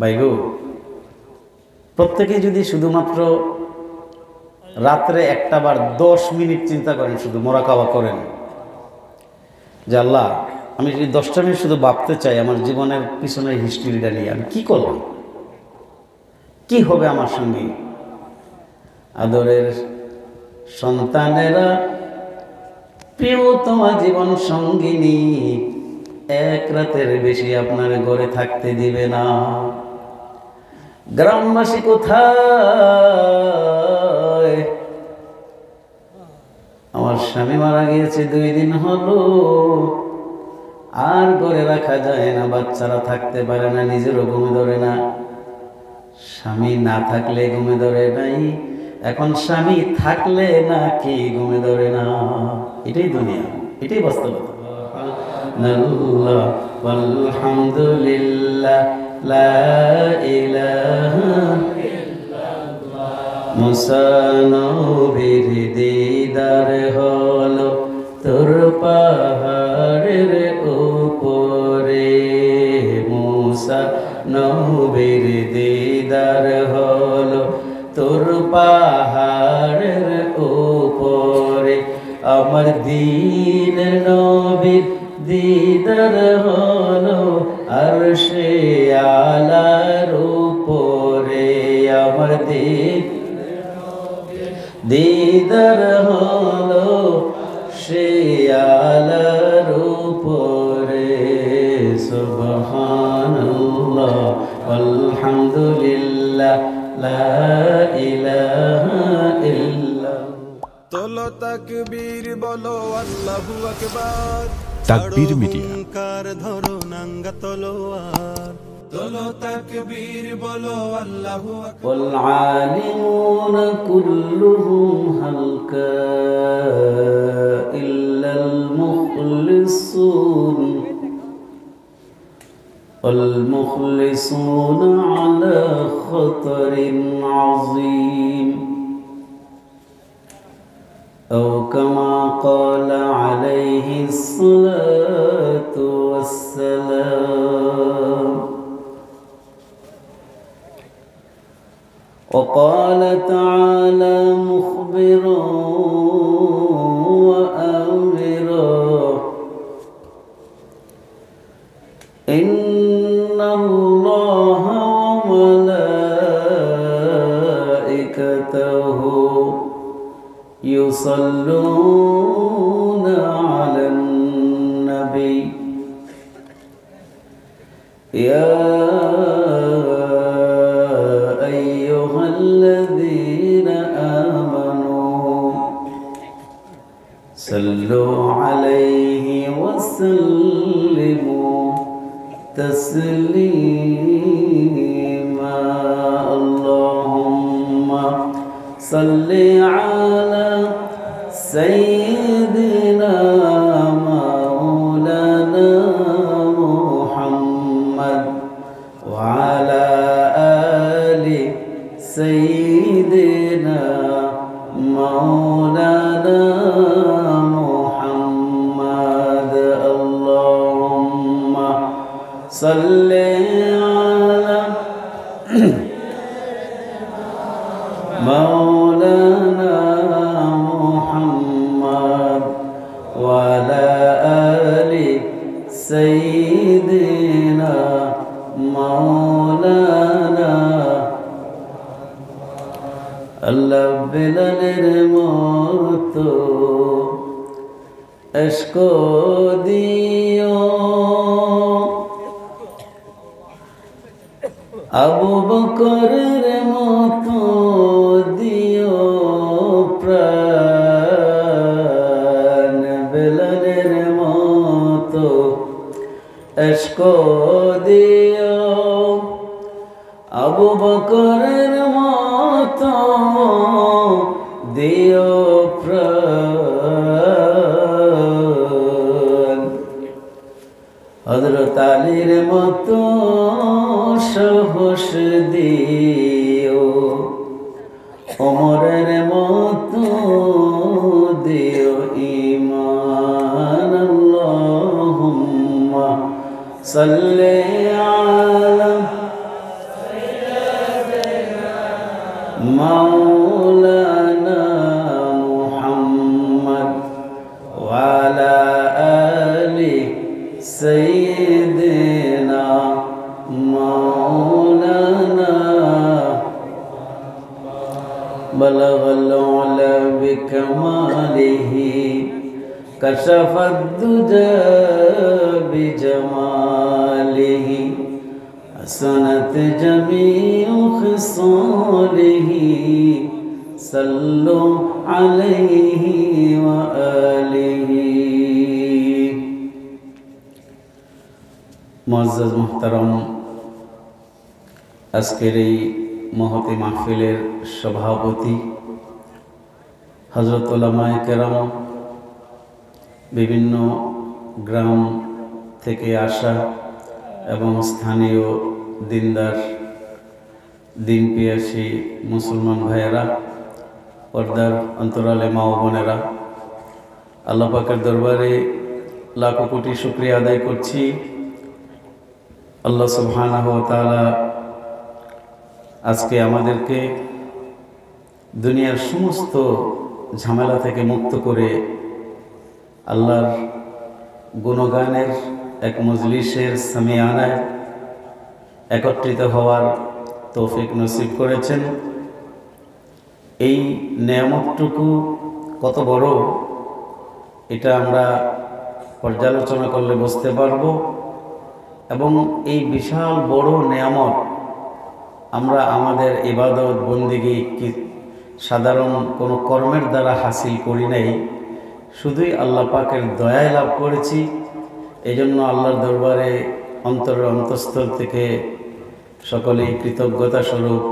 ভাইগো, প্রত্যেকে যদি শুধুমাত্র রাত্রে একটা বার 10 মিনিট চিন্তা করেন, শুধু মোরাকাবা করেন যে আল্লাহ, আমি যদি 10টা মিনিট শুধু ভাবতে চাই আমার জীবনের পিছনের হিস্ট্রিটা নিয়ে, আমি কি করলাম, কি হবে আমার সঙ্গে। আদরের সন্তানেরা, প্রিয়তমা জীবন সঙ্গিনী এক রাতের বেশি আপনার ঘরে থাকতে দিবে না। গ্রামবাসী কোথায়? আমার স্বামী মারা গিয়েছে 2 দিন হলো, আর ঘরে রাখা যায় না, বাচ্চারা থাকতে পারে না, নিজেরও ঘুমে ধরে না। স্বামী না থাকলে ঘুমে ধরে নাই, এখন স্বামী থাকলে নাকি ঘুমে ধরে না। এটাই দুনিয়া, এটাই বাস্তবতা। আলহামদুলিল্লাহ, লা ইলাহা মুসা নবীর দিদার হলো তোর পাহাড়ের উপরে, মুসা নবীর দিদার হলো তোর পাহাড়ের উপরে, আমার দিনের নবীর দিদার হলো আরশে আলার উপরে, আমার দিদার হলো সে আলার উপরে। সুবহানাল্লাহ আলহামদুলিল্লাহ, লা ইলাহা ইল্লাল্লাহ। তোলো তাকবীর বলো আল্লাহু আকবার, তাকবীর মিডিয়া। কার ধরো নাঙ্গা তলোয়ার, তোলো তাকবীর বলো আল্লাহু আকবার। ওয়াল আলিমুনা কুল্লুহুম হালকা ইল্লাল মুখলিসুন, والمخلصون على خطر عظيم، أو كما قال عليه الصلاة والسلام. وقال تعالى مخبرا وآمرا إن الله وملائكته يصلون على النبي يا أيها الذين آمنوا صلوا عليه وسلموا تسليما. اللهم صل على سيدنا مولانا محمد وعلى آل سيدنا مولانا محمد. اللهم صل على مولانا محمد وعلى آل سيدنا مولانا. আল্লাহ বেলালের মতো ইশক দিও, আবু বকরের মতো দিও প্রাণ, বেলালের মতো ইশক দিও, আবু বকরের মতো দিও প্রাণ, হযরত আলীর মতো সাহস দিও, ওমরের মতো দিও ঈমান। আল্লাহুম্মা সাল্লি আলা بلغ العلا بكماله كشف الدجى بجماله حسنت جميع خصاله صلوا عليه وآله মুআজ্জাজ মুহতারাম, আজকের এই মহতি মাহফিলের সভাপতি হযরত উলামায়ে কেরাম, বিভিন্ন গ্রাম থেকে আসা এবং স্থানীয় দিনদার দিনপিয়াসী মুসলমান ভাইয়েরা, পর্দার অন্তরালে মা ও বোনেরা, আল্লাহ পাকের দরবারে লাখো কোটি শুকরিয়া আদায় করছি। আল্লাহ সুবহানাহু ওয়া তাআলা আজকে আমাদেরকে দুনিয়ার সমস্ত ঝামেলা থেকে মুক্ত করে আল্লাহর গুণগানের এক মজলিসের সামিয়ানায় একত্রিত হওয়ার তৌফিক নসিব করেছেন। এই নেয়ামতটুকু কত বড়, এটা আমরা পর্যালোচনা করলে বুঝতে পারব। এবং এই বিশাল বড় নেয়ামত আমরা আমাদের ইবাদত বন্দেগী কি সাধারণ কোনো কর্মের দ্বারা হাসিল করি নাই, শুধুই আল্লাহ পাকের দয়ায় লাভ করেছি। এই জন্য আল্লাহর দরবারে অন্তরের অন্তঃস্থল থেকে সকলেই কৃতজ্ঞতা স্বরূপ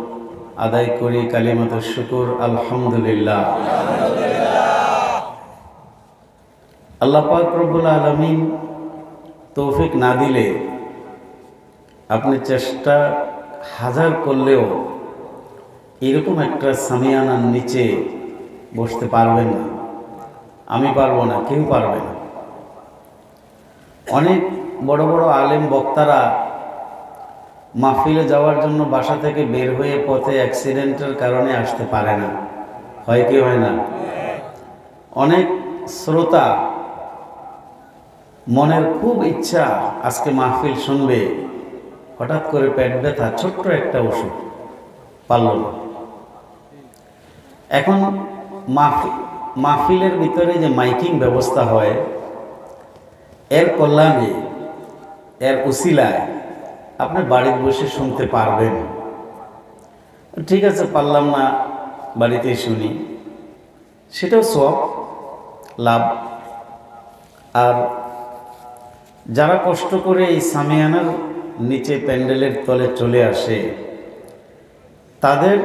আদায় করি কালিমাতুশ শুকর, আলহামদুলিল্লাহ। আল্লাহ পাক রব্বুল আলামিন তৌফিক না দিলে আপনি চেষ্টা হাজার করলেও এরকম একটা সামিয়ানার নিচে বসতে পারবেন না। আমি পারবো না, কেউ পারবে না। অনেক বড় বড় আলেম বক্তারা মাহফিলে যাওয়ার জন্য বাসা থেকে বের হয়ে পথে অ্যাক্সিডেন্টের কারণে আসতে পারে না, হয় কি হয় না? অনেক শ্রোতা মনের খুব ইচ্ছা আজকে মাহফিল শুনবে, হঠাৎ করে পেট ব্যথা, ছোট্ট একটা ওষুধ পারল না। এখন মাহফিলের ভিতরে যে মাইকিং ব্যবস্থা হয়, এর কল্যাণে, এর উসিলায় আপনি বাড়িতে বসে শুনতে পারবেন। ঠিক আছে, পারলাম না, বাড়িতেই শুনি, সেটাও সব লাভ। আর যারা কষ্ট করে এই সামিয়ানার নিচে প্যান্ডেলের তলে চলে আসে, তাদের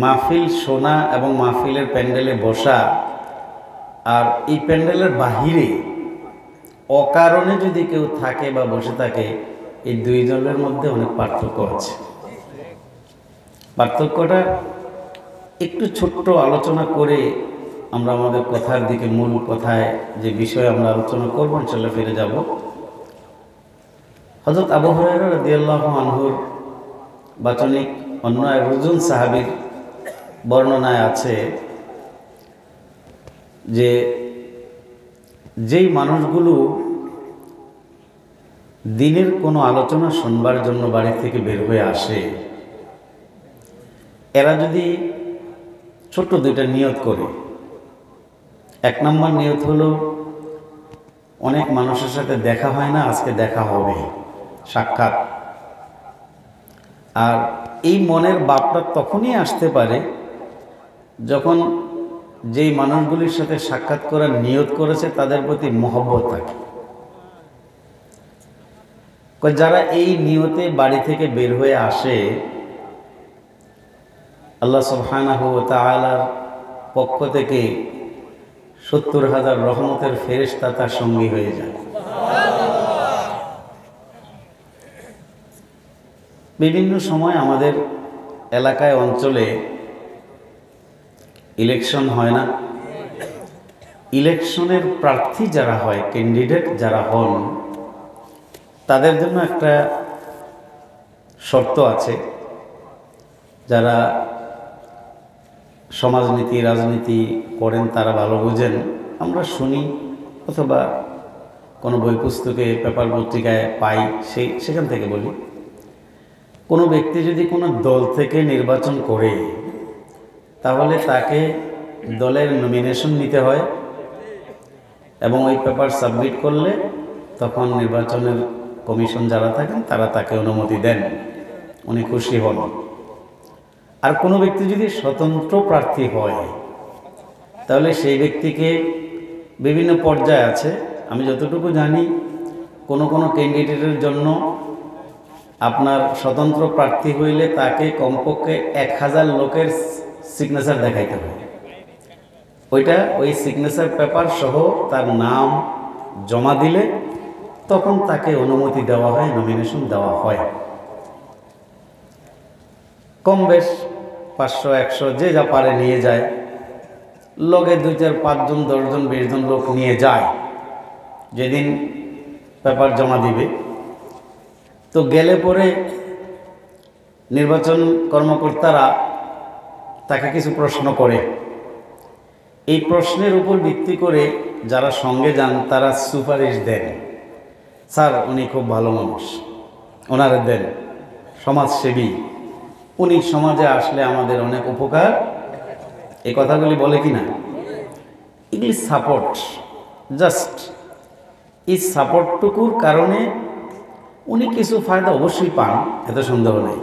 মাহফিল শোনা এবং মাহফিলের প্যান্ডেলে বসা আর এই প্যান্ডেলের বাহিরে অকারণে যদি কেউ থাকে বা বসে থাকে, এই দুইজনের মধ্যে অনেক পার্থক্য আছে। পার্থক্যটা একটু ছোট্ট আলোচনা করে আমরা আমাদের কথার দিকে, মূল কথায় যে বিষয়ে আমরা আলোচনা করবো ইনশাআল্লাহ ফিরে যাব। হযরত আবু হুরায়রা রাদিয়াল্লাহু আনহুর বাচনিক অন্য এক রুজুন সাহাবীর বর্ণনায় আছে যে যেই মানুষগুলো দিনের কোনো আলোচনা শুনবার জন্য বাড়ি থেকে বের হয়ে আসে, এরা যদি ছোট্ট দুইটা নিয়ত করে, এক নম্বর নিয়ত হলো অনেক মানুষের সাথে দেখা হয় না, আজকে দেখা হবে, সাক্ষাৎ। আর এই মনের ভাবটা তখনই আসতে পারে যখন যেই মানুষগুলির সাথে সাক্ষাৎ করার নিয়ত করেছে তাদের প্রতি মহব্বত থাকে। যারা এই নিয়তে বাড়ি থেকে বের হয়ে আসে, আল্লাহ সুবহানাহু ওয়া তাআলার পক্ষ থেকে 70,000 রহমতের ফেরেশতা তার সঙ্গী হয়ে যায়। বিভিন্ন সময় আমাদের এলাকায়, অঞ্চলে ইলেকশন হয় না? ইলেকশনের প্রার্থী যারা হয়, ক্যান্ডিডেট যারা হন, তাদের জন্য একটা শর্ত আছে। যারা সমাজনীতি, রাজনীতি পড়েন তারা ভালো বোঝেন, আমরা শুনি অথবা কোনো বই পুস্তকে, পেপার পত্রিকায় পাই, সেখান থেকে বলি। কোনো ব্যক্তি যদি কোনো দল থেকে নির্বাচন করে, তাহলে তাকে দলের নমিনেশন নিতে হয় এবং ওই পেপার সাবমিট করলে তখন নির্বাচনের কমিশন যারা থাকেন তারা তাকে অনুমতি দেন, উনি খুশি হন। আর কোনো ব্যক্তি যদি স্বতন্ত্র প্রার্থী হয় তাহলে সেই ব্যক্তিকে বিভিন্ন পর্যায়ে আছে, আমি যতটুকু জানি কোনো ক্যান্ডিডেটের জন্য আপনার স্বতন্ত্র প্রার্থী হইলে তাকে কমপক্ষে 1000 লোকের সিগনেচার দেখাইতে হবে। ওই সিগনেচার পেপার সহ তার নাম জমা দিলে তখন তাকে অনুমতি দেওয়া হয়, নমিনেশন দেওয়া হয়। কম বেশ 500-100 যে যা পারে নিয়ে যায়, লগে 2-4-5 জন 10 জন 20 জন লোক নিয়ে যায় যেদিন পেপার জমা দিবে। তো গেলে পরে নির্বাচন কর্মকর্তারা তাকে কিছু প্রশ্ন করে, এই প্রশ্নের উপর ভিত্তি করে যারা সঙ্গে যান তারা সুপারিশ দেন, স্যার উনি খুব ভালো মানুষ, ওনারে দেন, সমাজসেবী, উনি সমাজে আসলে আমাদের অনেক উপকার, এই কথাগুলি বলে কি না? এগুলি সাপোর্ট, জাস্ট এই সাপোর্টটুকুর কারণে উনি কিছু ফায়দা অবশ্যই পান, এত সন্দেহ নেই।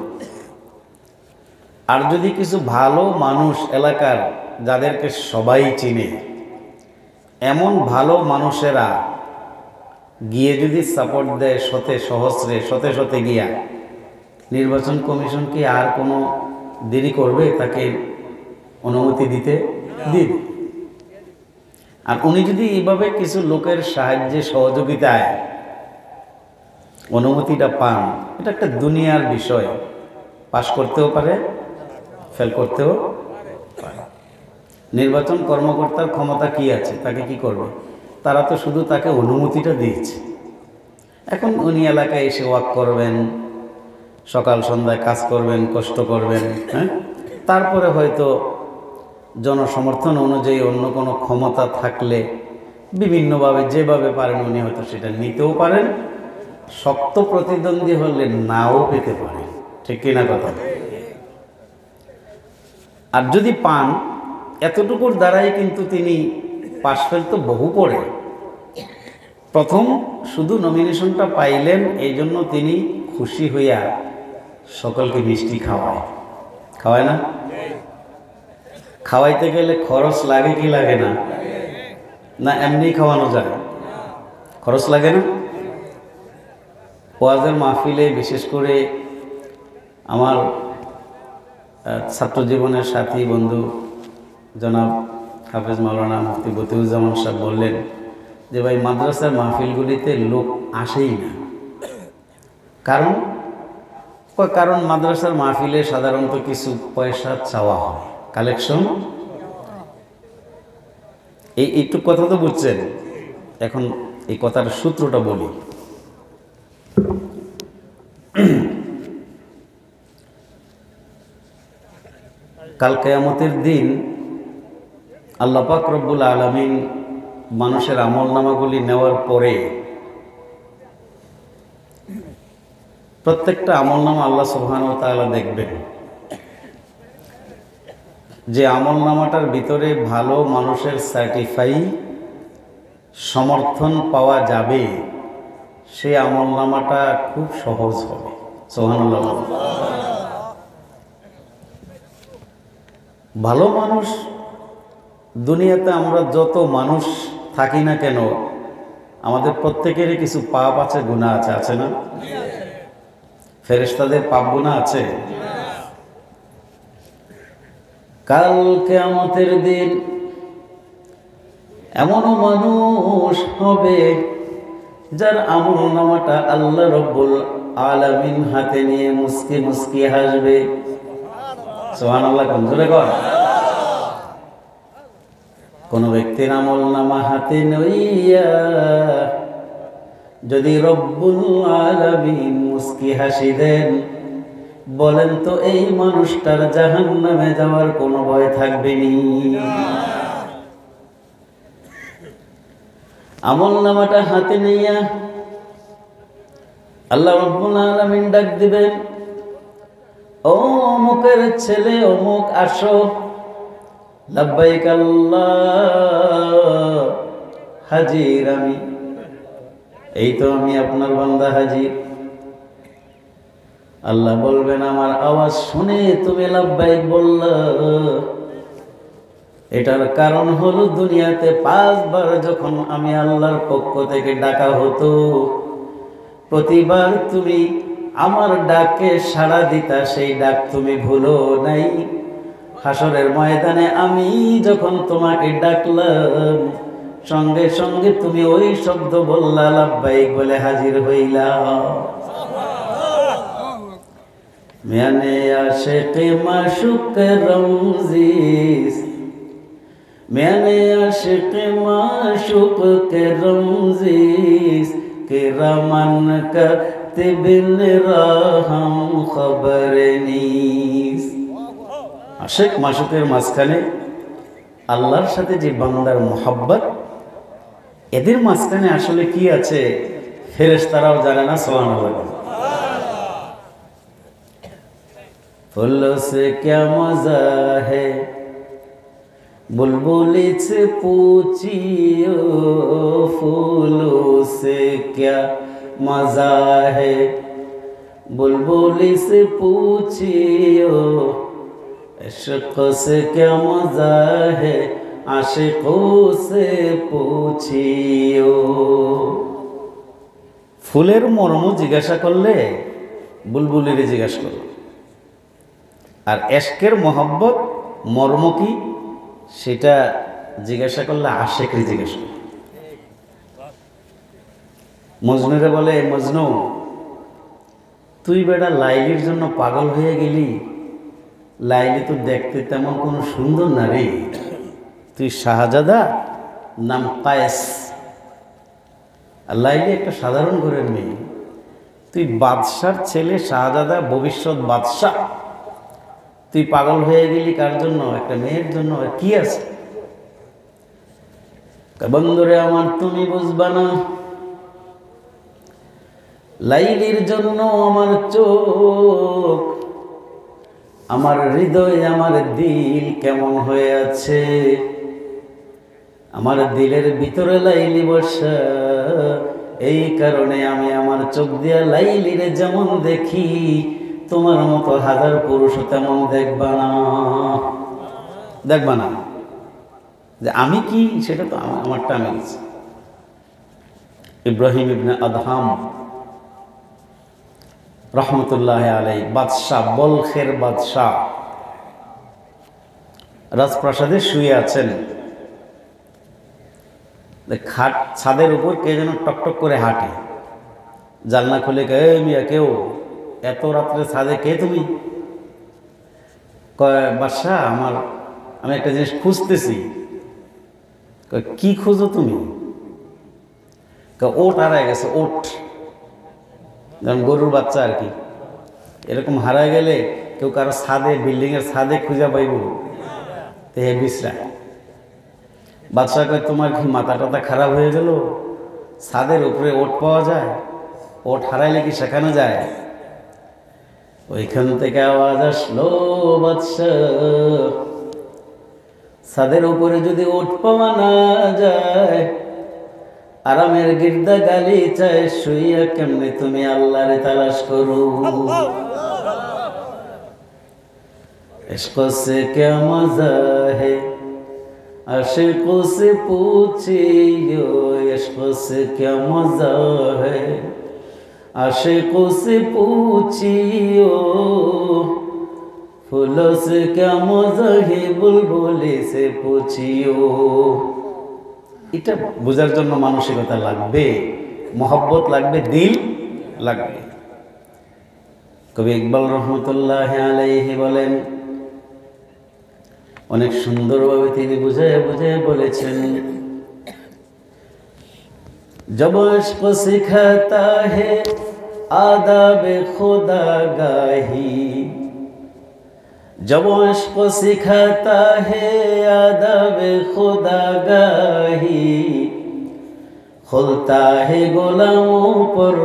আর যদি কিছু ভালো মানুষ এলাকার যাদেরকে সবাই চিনে, এমন ভালো মানুষেরা গিয়ে যদি সাপোর্ট দেয় শতে গিয়া, নির্বাচন কমিশন কি আর কোনো দেরি করবে তাকে অনুমতি দিতে? দিন। আর উনি যদি এইভাবে কিছু লোকের সাহায্যে সহযোগিতায় অনুমতিটা পান, এটা একটা দুনিয়ার বিষয়, পাস করতেও পারে, ফেল করতেও পারে। নির্বাচন কর্মকর্তার ক্ষমতা কি আছে? তাকে কি করবে? তারা তো শুধু তাকে অনুমতিটা দিয়েছে। এখন উনি এলাকায় এসে ওয়াক করবেন, সকাল সন্ধ্যায় কাজ করবেন, কষ্ট করবেন, হ্যাঁ, তারপরে হয়তো জনসমর্থন অনুযায়ী অন্য কোনো ক্ষমতা থাকলে বিভিন্নভাবে যেভাবে পারেন উনি হয়তো সেটা নিতেও পারেন, শক্ত প্রতিদ্বন্দ্বী হলে নাও পেতে পারেন, ঠিক কিনা কথা? আর যদি পান, এতটুকুর দ্বারাই কিন্তু তিনি পাশ ফেল তো বহু পড়ে। প্রথম শুধু নমিনেশনটা পাইলেন, এই জন্য তিনি খুশি হইয়া সকলকে মিষ্টি খাওয়ায় না? খাওয়াইতে গেলে খরচ লাগে কি লাগে না? না এমনি খাওয়ানো যায়? খরচ লাগে না? ওয়াজের মাহফিলে বিশেষ করে আমার ছাত্র জীবনের সাথী বন্ধু জনাব হাফেজ মাওলানা মুফতি বদিউজ্জামান সাহেব বললেন যে ভাই, মাদ্রাসার মাহফিলগুলিতে লোক আসেই না। কারণ মাদ্রাসার মাহফিলে সাধারণত কিছু পয়সা চাওয়া হয়, কালেকশন। এইটুকু কথা তো বুঝছেন। এখন এই কথার সূত্রটা বলি। কাল কিয়ামতের দিন আল্লাহ পাক রব্বুল আলামিন মানুষের আমলনামাগুলি নেওয়ার পরে প্রত্যেকটা আমলনামা আল্লাহ সুবহানাহু ওয়া তাআলা দেখবেন। যে আমলনামাটার ভিতরে ভালো মানুষের সার্টিফাই সমর্থন পাওয়া যাবে, সেই আমলনামাটা খুব সহজ হবে। সুবহানাল্লাহ। ভালো মানুষ, দুনিয়াতে আমরা যত মানুষ থাকি না কেন, আমাদের প্রত্যেকেরই কিছু পাপ আছে, গুনাহ আছে, আছে না? ফেরেশতাদের পাপ গুনাহ আছে। কাল কিয়ামতের দিন এমনও মানুষ হবে যার আমলনামাটা আল্লাহ রাব্বুল আলামিন হাতে নিয়ে মুস্কি মুস্কি হাসবে। সুবহানাল্লাহ। কোন জোরে কর। কোন ব্যক্তির আমলনামা হাতে লইয়া যদি রব্বুল আলামিন মুস্কি হাসি দেন, বলেন তো এই মানুষটার জাহান্নামে যাওয়ার কোনো ভয় থাকবে নি? আমলনামাটা হাতে নিয়া আল্লাহ রাব্বুল আলামিন ডাক দিবেন, ও অমুকের ছেলে অমুক, আসো, লাব্বাইক আল্লাহ, হাজির আমি, এই তো আমি আপনার বান্দা হাজির। আল্লাহ বলবেন আমার আওয়াজ শুনে তুমি লাব্বাইক বললা, এটার কারণ হলো দুনিয়াতে 5 বার যখন আমি আল্লাহর পক্ষ থেকে ডাকা হতো, প্রতিবার তুমি আমার ডাকে সাড়া দিতা, সেই ডাক তুমি ভুলো নাই। হাসরের ময়দানে আমি যখন তোমাকে ডাকলাম, সঙ্গে সঙ্গে তুমি ওই শব্দ বললা, লাব্বাইক বলে হাজির হইলা। মিয়ানে আশিকে মাশুক রমজিস, मैंने आशिक माशुक के रमजीस के रमन कतिबिन राहम खबर नीस। आशिक माशुकेर মাঝখানে আল্লাহর সাথে যে বান্দার মোহাব্বত, এদের মাঝখানে আসলে কি আছে ফেরেশতারাও জানে না। সুবহানাল্লাহ। फूलों से क्या मजा है, बुलबुली से पूछियो, फूलों से क्या मजा है, बुलबुली से पूछियो, इश्क से क्या मजा है, आशिकों से पूछियो। ফুলের মর্ম জিজ্ঞাসা করলে বুলবুলিরে জিজ্ঞাসা করো, আর এশকের মোহাব্বত মর্ম কি সেটা জিজ্ঞাসা করলে আশিকরে জিজ্ঞাসা করো। মজনুরে বলে, মজনু তুই বেটা লাইলির জন্য পাগল হয়ে গেলি, লাইলি তো দেখতে তেমন কোনো সুন্দর না রে, তুই শাহজাদা নাম কায়েস, আর লাইলি একটা সাধারণ ঘরের মেয়ে, তুই বাদশার ছেলে শাহজাদা, ভবিষ্যৎ বাদশাহ, তুই পাগল হয়ে গেলি কার জন্য? একটা মেয়ের জন্য। কি আছে? বন্ধুরে আমার, তুমি বুঝবা না, লাইলির জন্য আমার চোখ, আমার হৃদয়, আমার দিল কেমন হয়ে আছে। আমার দিলের ভিতরে লাইলি বসা, এই কারণে আমি আমার চোখ দিয়া লাইলিরে যেমন দেখি, তোমার মতো হাজার পুরুষ তেমন দেখবা না। দেখবা না যে আমি কি, সেটা তো আমারটা আমি। ইব্রাহিম ইবনে আদহাম রহমতুল্লাহ আলাইহি, বাদশাহ, বলখের বাদশাহ, রাজপ্রাসাদে শুয়ে আছেন। খাট ছাদের উপর কে যেন টকটক করে হাঁটে, জানলা খুলে কে, মিয়া কেউ এত রাত্রে ছাদে, কে তুমি? কয় বাদশা, আমি একটা জিনিস খুঁজতেছি। কয় কি খুঁজো তুমি? ওট হারায় গেছে, ওট, যেমন গরুর বাচ্চা আর কি, এরকম হারায় গেলে কেউ কারো ছাদে, বিল্ডিংয়ের ছাদে খুঁজা পাইব, তো হে বিশ্রা। বাদশা কয় তোমার কি মাথা টাথা খারাপ হয়ে গেল? ছাদের উপরে ওট পাওয়া যায়, ওট হারাইলে কি শেখানো যায়? ওইখান থেকে আওয়াজ আসলো, বাদশা ছাদের উপরে যদি ওট পাওয়া না যায়, আরামের গির্দা গালি চায়, শুইয়া কেমনে তুমি আল্লাহরে তালাশ করো। ইশক সে ক্যা মজা হে, আশিকোं से पूछियो, इश्क से क्या मजा है, आशिकों से पूछियो, फूलों से क्या मजा है, बुलबुली से पूछियो। এটা বোঝার জন্য মানসিকতা লাগবে, মহব্বত লাগবে, দিল লাগবে। কবি ইকবাল রহমতুল্লাহ আলাইহি বলেন, অনেক সুন্দরভাবে তিনি বুঝে বুঝে বলেছেন, जब इश्क सिखाता है आदाब खुदागाही, जब इश्क सिखाता है आदाब खुदागाही, खुलता है गुलामों पर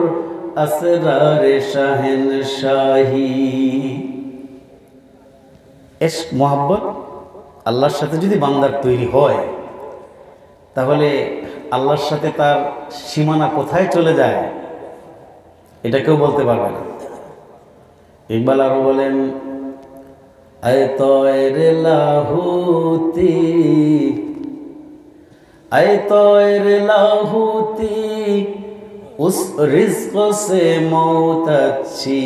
असरार शहनशाही। इश्क मोहब्बत আল্লাহর সাথে যদি বান্দার তৈরি হয়, তাহলে আল্লাহর সাথে তার সীমানা কোথায় চলে যায় এটা কেউ বলতে পারবে না। ইকবাল আরো বলেন, আয় তয়রে লাহুতি, আয় তয়রে লাহুতি, उस रिज़्क़ से मौत अच्छी,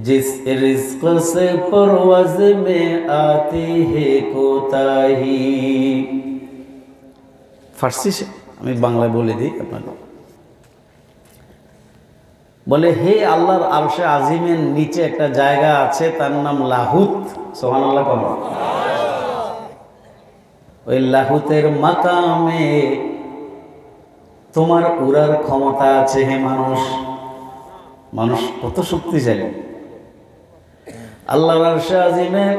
जिस रिज़्क़ से परवाज़ में आती है कोताही। ফার্সি আমি বাংলায় বলে দিই আপনাদের। বলে, হে আল্লাহর আরশে আজিমের নিচে একটা জায়গা আছে, তার নাম লাহুত। সুবহানাল্লাহ। ওই লাহুতের মাকামে তোমার উড়ার ক্ষমতা আছে। হে মানুষ, মানুষ কত শক্তিশালী! আল্লাহর আরশে আজিমের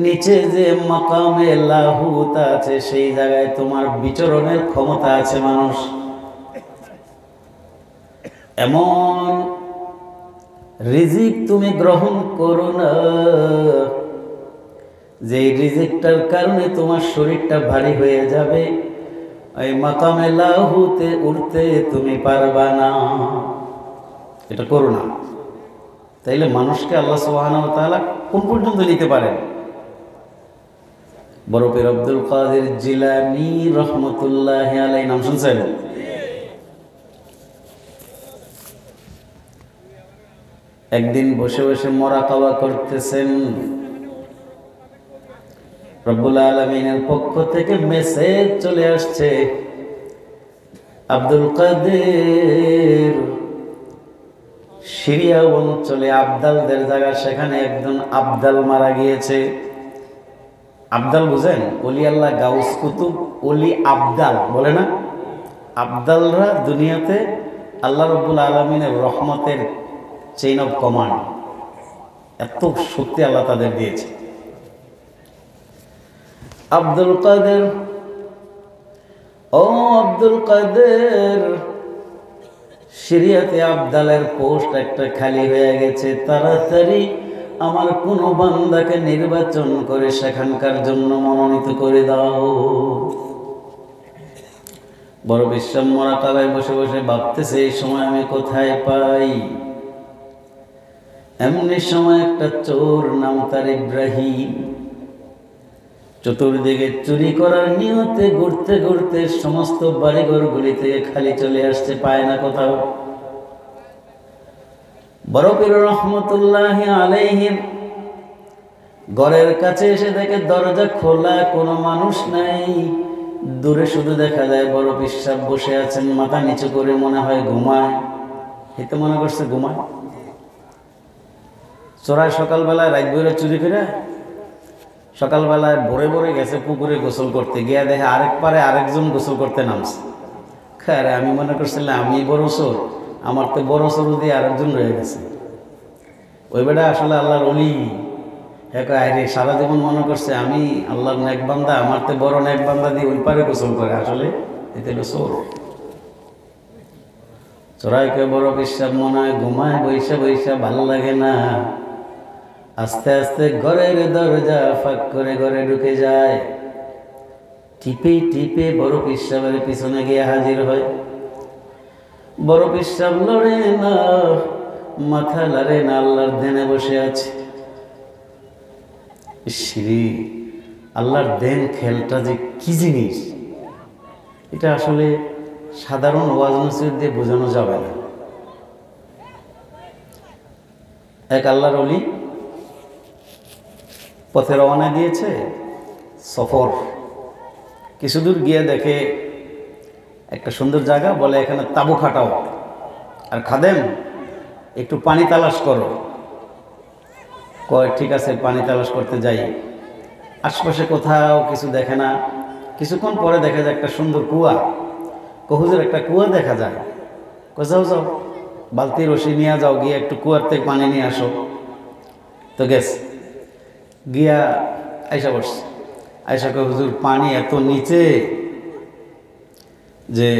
নিচে যে মাকামে লাহুত আছে, সেই জায়গায় তোমার বিচরণের ক্ষমতা আছে মানুষ। এমন রিজিক তুমি গ্রহণ করো না যে রিজিকটার কারণে তোমার শরীরটা ভারী হয়ে যাবে, এই মাকামে লাহুতে উঠতে তুমি পারবা না। এটা করো না। তাইলে মানুষকে আল্লাহ সুবহানাহু ওয়া তাআলা কোন পর্যন্ত নিতে পারেন? বড় পীর আব্দুল কাদের জিলানী রহমতুল্লাহি আলাইহি নাম শুনছেন? একদিন বসে বসে মুরাকাবা করতেছেন, রব্বুল আলামিনের পক্ষ থেকে মেসেজ চলে আসছে, আব্দুল কাদের সিরিয়া অঞ্চলে আবদালদের জায়গা, সেখানে একজন আবদাল মারা গিয়েছে। আবদাল বুঝেন? ওলি আল্লাহ, গাউস কুতুব, ওলি আবদাল বলে না? আবদালরা দুনিয়াতে আল্লাহ রব্বুল আলামিনের রহমতের চেইন অফ কমান্ড, এত শক্তি আল্লাহ তাদের দিয়েছে। আব্দুল কাদের, ও আব্দুল কাদের, সিরিয়াতে আবদালের পোস্ট একটা খালি হয়ে গেছে, তাড়াতাড়ি আমার কোন বান্দাকে নির্বাচন করে সেখানকার জন্য মনোনীত করে দাও। বড় বিশ্রাম মুরাকাবায় বসে বসে ভাবতেছে, এই সময় আমি কোথায় পাই? এমনি সময় একটা চোর, নাম তার ইব্রাহিম, চতুর্দিকে চুরি করার নিয়তে ঘুরতে ঘুরতে সমস্ত বাড়িঘরগুলি থেকে খালি চলে আসছে, পায় না কোথাও। বড় পীর রহমতুল্লাহি আলাইহি ঘরের কাছে এসে দেখে দরজা খোলা, কোনো মানুষ নাই। দূরে শুধু দেখা যায় বড় পীর সাহেব বসে আছেন, মাথা নিচু করে, মনে হয় ঘুমায়। এই তো মনে করছে ঘুমায়। চোরাই সকালবেলায় রাত ভরে চুরি করে সকালবেলায় ভোরে ভোরে গেছে পুকুরে গোসল করতে, গিয়া দেখে আরেক পারে আরেকজন গোসল করতে নামছে। আরে আমি মনে করছিলাম আমি বড় চোর, আমার তো বড় চোর দিয়ে আরেকজন রয়ে গেছে। ওই বেটা আসলে আল্লাহর ওলি। আরে সারা জীবন মনে করছে আমি আল্লাহর নেক বান্দা, আমার তো বড় নেক বান্দা দিয়ে ওই পারে গোসল করে, আসলে এতে হলো চোর। চোরাইকে বড় বিশ্বাস মনে হয় ঘুমায়, বৈশা বৈশা ভালো লাগে না, আস্তে আস্তে ঘরের দরজা ফাঁক করে ঘরে ঢুকে যায়। টিপে টিপে বড় পিসাবের পিছনে গিয়ে হাজির হয়। বড় পিসাব লড়ে না, মাথা লড়ে না, আল্লাহর ধ্যানে বসে আছে। শ্রী আল্লাহর ধ্যান খেলটা যে কি জিনিস, এটা আসলে সাধারণ ওয়াজ নসিহত দিয়ে বোঝানো যাবে না। এক আল্লাহর ওলি পথে রওনা দিয়েছে সফর। কিছু দূর গিয়ে দেখে একটা সুন্দর জায়গা, বলে এখানে তাঁবু খাটাও, আর খাদেম একটু পানি তালাশ করো। কয় ঠিক আছে, পানি তালাশ করতে যাই। আশপাশে কোথাও কিছু দেখে না। কিছুক্ষণ পরে দেখা যায় একটা সুন্দর কুয়া। হুজুর একটা কুয়া দেখা যায়। যাও যাও, বালতি রশি নিয়ে যাও, গিয়ে একটু কুয়ার থেকে পানি নিয়ে আসো। তো গেছে, গিয়া আইসা বসছে। আইসা কয় হুজুর পানি এত নিচে যে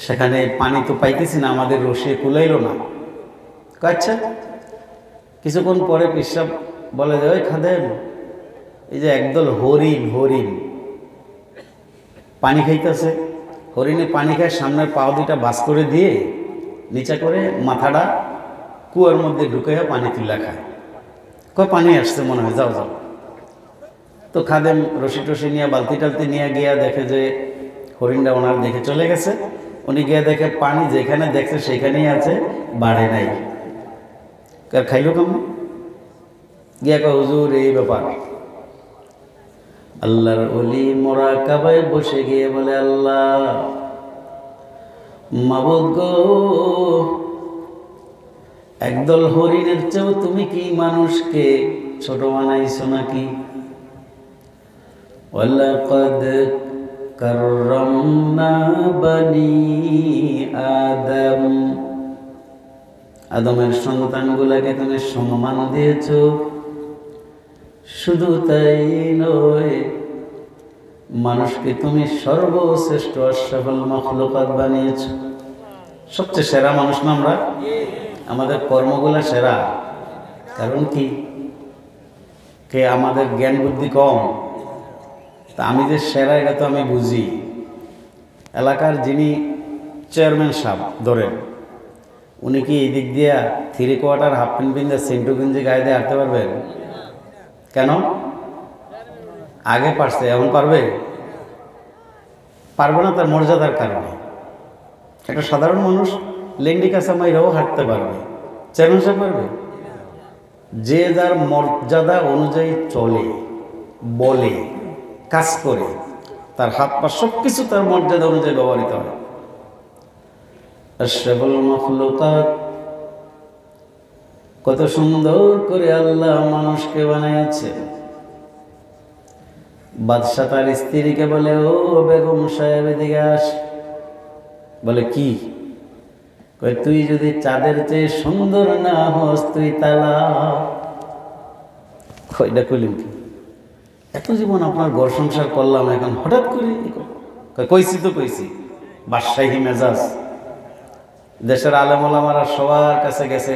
সেখানে পানি তো পাইতেছি না, আমাদের রশি কুলাইল না। আচ্ছা। কিছুক্ষণ পরে পিসাব বলে যে, ওই খাদেম এই যে একদল হরিণ হরিণ পানি খাইতেছে, হরিণে পানি খায়, সামনের পাও দুইটা বাস করে দিয়ে নিচে করে মাথাটা কুয়ার মধ্যে ঢুকাইয়া পানি তুলা খায়। কয় পানি আসছে মনে হয়, যাও যাও। তো খাদেম রশি টসি নিয়ে বালতি টালতি নিয়ে গিয়া দেখে যে হরিণটা ওনার দেখে চলে গেছে। উনি গিয়ে দেখে পানি যেখানে দেখছে সেখানেই আছে, বাড়ে নাই। খাইল কেমন? গিয়া কয় হুজুর এই ব্যাপার। আল্লাহর ওলি মুরাকাবায় বসে গিয়ে বলে, আল্লাহ মাবুদ গো, একদল হরিণের চেয়েও তুমি কি মানুষকে ছোট বানাইছো নাকি? ওয়ালাকাদ কাররামনা বানি আদম, আদমের সন্তানগুলাকে তুমি সম্মান দিয়েছো। শুধু তাই নয়, মানুষকে তুমি সর্বশ্রেষ্ঠ আশরাফুল মাখলুকাত বানিয়েছো। সবচেয়ে সেরা মানুষ না আমরা? আমাদের কর্মগুলা সেরা। কারণ কি? কে আমাদের জ্ঞান বুদ্ধি কম? তা আমি যে সেরা এটা তো আমি বুঝি। এলাকার যিনি চেয়ারম্যান সাহেব ধরেন, উনি কি এই দিক দিয়া 3/4 হাফ প্যান্ট পিন্ধে সেন্টু গেঞ্জি গায়ে দিয়ে হাঁটতে পারবেন? কেন? আগে পারছে, এখন পারবে? পারবে না, তার মর্যাদার কারণে। একটা সাধারণ মানুষ লেন্ডি কাঁচা মাইরাও হাঁটতে পারবে, চেয়ারম্যান সাহেব পারবে? যে যার মর্যাদা অনুযায়ী চলে, বলে, কাজ করে, তার হাত পা সব কিছু তার মর্যাদা অনুযায়ী ব্যবহৃত হয়। আশরাফুল মাখলুকাত, কত সুন্দর করে আল্লাহ মানুষকে বানাইছে। বাদশা তার স্ত্রীকে বলে, ও বেগম সাহেব এদিকে আস। বলে কি? কই তুই যদি চাঁদের চেয়ে সুন্দর না হস তুই তালাক। কইটা কইলেন কি? এত জীবন আপনার ঘর সংসার করলাম, এখন হঠাৎ করে কইছি তো কইছি। বাদশাহী মেজাজ। দেশের আলেম ওলামারা সবার কাছে গেছে,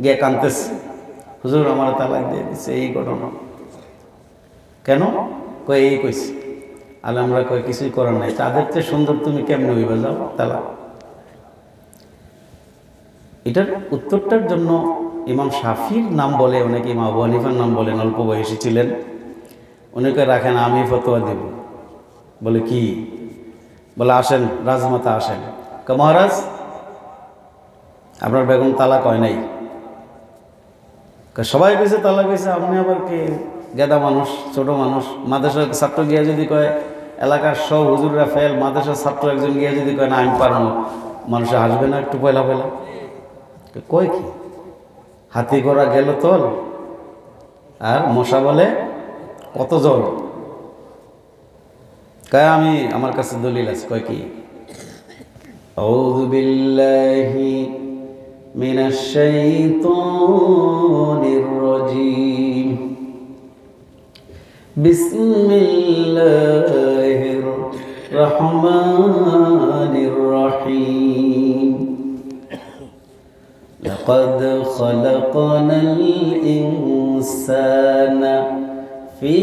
গিয়ে কাঁদতেছে, হুজুর আমার তালাক দিয়ে দিচ্ছে, এই ঘটনা। কেন? কই এই কইছি। আলেমরা কয় কিছুই করার নাই, চাঁদের চেয়ে সুন্দর তুমি কেমনে হইবা, যাও তালাক। এটার উত্তরটার জন্য ইমাম শাফির নাম বলে অনেকে, ইমাম আবু হানিফার নাম বলেন, অল্প বয়সী ছিলেন। অনেকে রাখেন আমি ফতোয়া দেব। বলে কি? বলে আসেন রাজমাতা আসেন। মহারাজ আপনার বেগম তালাক হয় নাই। সবাই কইছে তালাক হয়েছে, আপনি আবার কে? গেদা মানুষ, ছোট মানুষ। মাদ্রাসার ছাত্র গিয়া যদি কয়, এলাকার সব হুজুররা ফেল, মাদ্রাসার ছাত্র একজন গিয়া যদি কয় না আমি পারবো, মানুষে হাসবে না একটু পয়লা পয়লা? কয় কি? হাতি ঘোড়া গেল তল, আর মশা বলে কত জল। কয় আমি, আমার কাছে দলিল আছে। কয় কি? আউযু বিল্লাহি মিনাশ শাইতানির রাজীম, বিসমিল্লাহির রহমানির রহিম। লাকাদ খালাকনাল ইনসানা ফি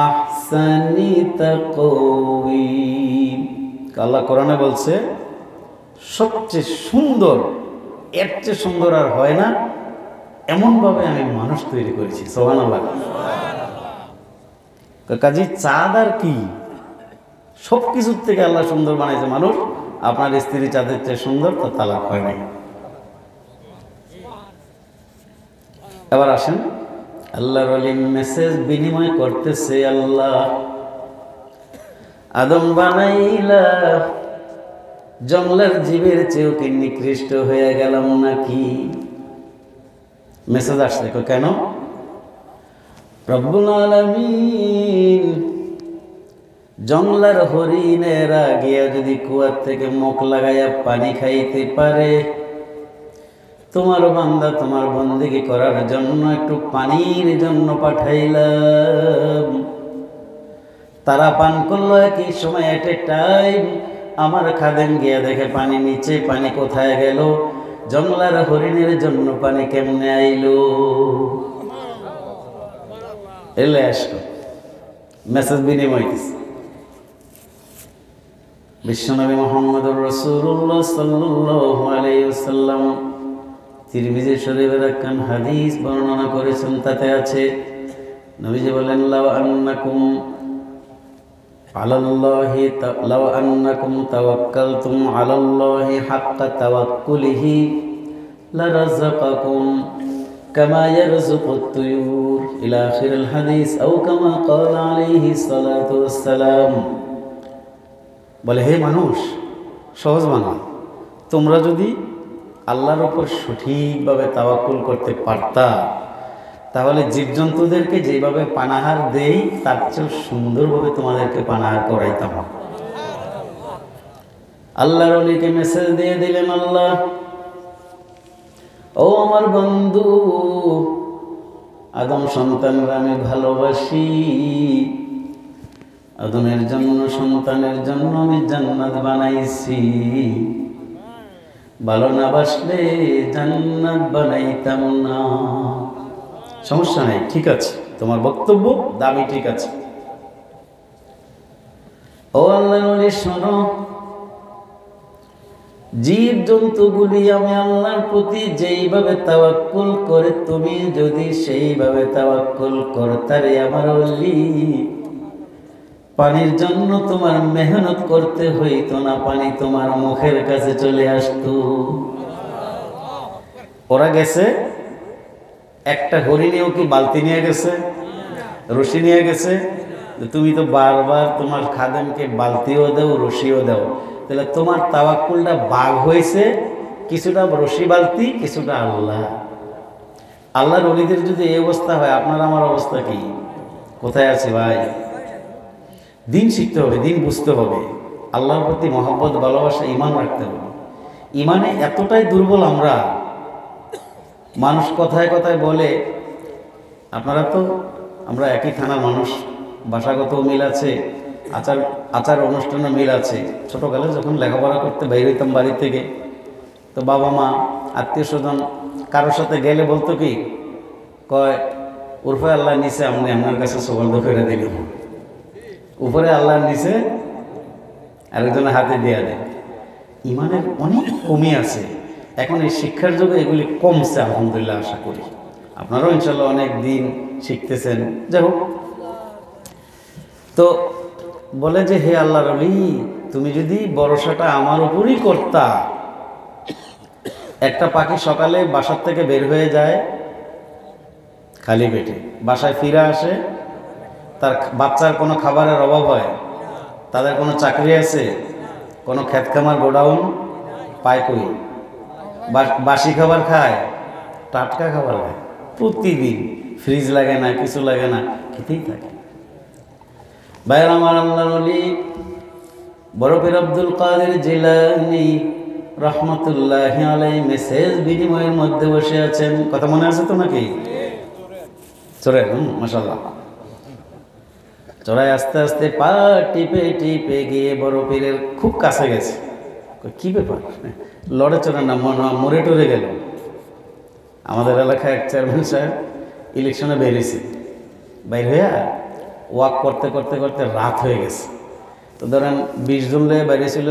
আহসানি তাকওয়িম। আল্লাহ কোরআনে বলছে সবচেয়ে সুন্দর, এর চেয়ে সুন্দর আর হয় না, এমনভাবে আমি মানুষ তৈরি করেছি। সুবহানাল্লাহ। কাজী চাঁদ আর কি, সব কিছুর থেকে আল্লাহ সুন্দর বানাইছে মানুষ। আপনার স্ত্রী চাঁদের চেয়ে সুন্দর, তো তালাক হয় নাই। এবার আসেন, আল্লাহর ওলি মেসেজ বিনিময় করতেছে, আল্লাহ আদম বানাইলা, জঙ্গলের জীবের চেয়েও কি নিকৃষ্ট হয়ে গেলাম নাকি? মেসেজ আসছে। কেন? রব্বুল আলামিন জঙ্গলার হরিণেরা গিয়া যদি কুয়ার থেকে মুখ লাগাইয়া পানি খাইতে পারে, তোমার বান্দা তোমার বন্দেগী করার জন্য একটু পানির জন্য পাঠাইলাম। তারা পান করলো একই সময়, এট এ টাইম। আমার খাদেম গিয়া দেখে পানি নিচে, পানি কোথায় গেল? জংলার হরিণের জন্য পানি কেমনে আইলো? এলে আসলো মেসেজ বিনিময় দিছে। বিশ্বনবী মুহাম্মদুর রাসূলুল্লাহ সাল্লাল্লাহু আলাইহি ওয়াসাল্লাম তিরমিজি শরীফের একখান হাদিস বর্ণনা করেছেন, তাতে আছে নবীজি বলেন, লাউ আন্নাকুম তাওয়াক্কালতুম আলাল্লাহি হাক্কা তাওয়াক্কুলিহি লারাযাকাকুম কামা ইয়ারযুকুত তুয়ুর ইলা আখিরিল হাদিস আও কামা ক্বালা আলাইহি সালাতু ওয়াসসালাম। বলে, হে মানুষ, সহজ মানা, তোমরা যদি আল্লাহর ওপর সঠিকভাবে তাওয়াক্কুল করতে পারতা, তাহলে জীবজন্তুদেরকে যেভাবে পানাহার দেই তার চেয়ে সুন্দরভাবে তোমাদেরকে পানাহার করাইতাম। আল্লাহর ওলিকে মেসেজ দিয়ে দিলেন, আল্লাহ, ও আমার বন্ধু আদম সন্তানরা আমি ভালোবাসি, আদমের জন্য সন্তানের জন্য আমি জান্নাত বানাইছি, ভালো না বাসলে জান্নাত বানাইতাম না। সমস্যা নাই, ঠিক আছে, তোমার বক্তব্য দাবি ঠিক আছে। ও আল্লাহর ওলি শোনো, জীব জন্তুগুলি আমি আল্লাহর প্রতি যেইভাবে তাওয়াক্কুল করে তুমি যদি সেইভাবে তাওয়াক্কুল করতারে আমার ওলি, পানির জন্য তোমার মেহনত করতে হইতো না, পানি তোমার মুখের কাছে চলে আসতো। ওরা গেছে, একটা হরিণেও কি বালতি নিয়ে গেছে, রশি নিয়ে গেছে? তুমি তো বারবার তোমার খাদেমকে বালতিও দাও, রশিও দাও, তাহলে তোমার তাওয়াক্কুলটা ভাগ হয়েছে, কিছুটা রশি বালতি, কিছুটা আল্লাহ। আল্লাহর ওলিদের যদি এই অবস্থা হয়, আপনার আমার অবস্থা কি? কোথায় আছে ভাই? দিন শিখতে হবে, দিন বুঝতে হবে, আল্লাহর প্রতি মহব্বত, ভালোবাসা, ঈমান রাখতে হবে। ঈমানে এতটাই দুর্বল আমরা, মানুষ কথায় কথায় বলে, আপনারা তো, আমরা একই থানার মানুষ, ভাষাগত মিল আছে, আচার অনুষ্ঠানে মিল আছে। ছোটোকালে যখন লেখাপড়া করতে বাইর হইতাম বাড়ি থেকে, তো বাবা মা আত্মীয় স্বজন কারোর সাথে গেলে বলতো কি, কয় উরফে আল্লাহ নিচে আপনি আপনার কাছে সবর্দ করে দিলাম, উপরে আল্লাহর নিচে আরেকজনের হাতে দেওয়া দেয়। ইমানের অনেক কমই আছে এখন, এই শিক্ষার যুগে এগুলি কমছে আলহামদুলিল্লাহ। আশা করি আপনারাও ইনশাল্লাহ অনেক দিন শিখতেছেন। যাই হোক, তো বলে যে, হে আল্লাহর ওলি, তুমি যদি ভরসাটা আমার উপরই করতা। একটা পাখি সকালে বাসার থেকে বের হয়ে যায় খালি পেটে, বাসায় ফিরে আসে, তার বাচ্চার কোনো খাবারের অভাব হয়, তাদের কোনো চাকরি আছে, কোনো ক্ষেত খামার গোডাউন পায় কই? বাসি খাবার খায়, টাটকা খাবার খায়, প্রতিদিন ফ্রিজ লাগে না, কিছু লাগে না, খেতেই থাকে। ভাইয়ের আমার, আল্লাহর ওলি বড় পীর আব্দুল কাদের জিলানী রহমতুল্লাহি আলাইহি মেসেজ বিনিময়ের মধ্যে বসে আছেন। কথা মনে আছে তো নাকি? চোরে, মাশাআল্লাহ। চড়াই আস্তে আস্তে পা টিপে টিপে গিয়ে বড় পীরের খুব কাছে গেছে। কি ব্যাপার, লড়ে চড়ে না, মরে টরে গেল। আমাদের এলাকায় এক চেয়ারম্যান সাহেব ইলেকশনে বেরিয়েছে, বাইর হইয়া ওয়াক করতে করতে করতে রাত হয়ে গেছে। তো ধরেন 20 জন লোক বেরিয়েছিল,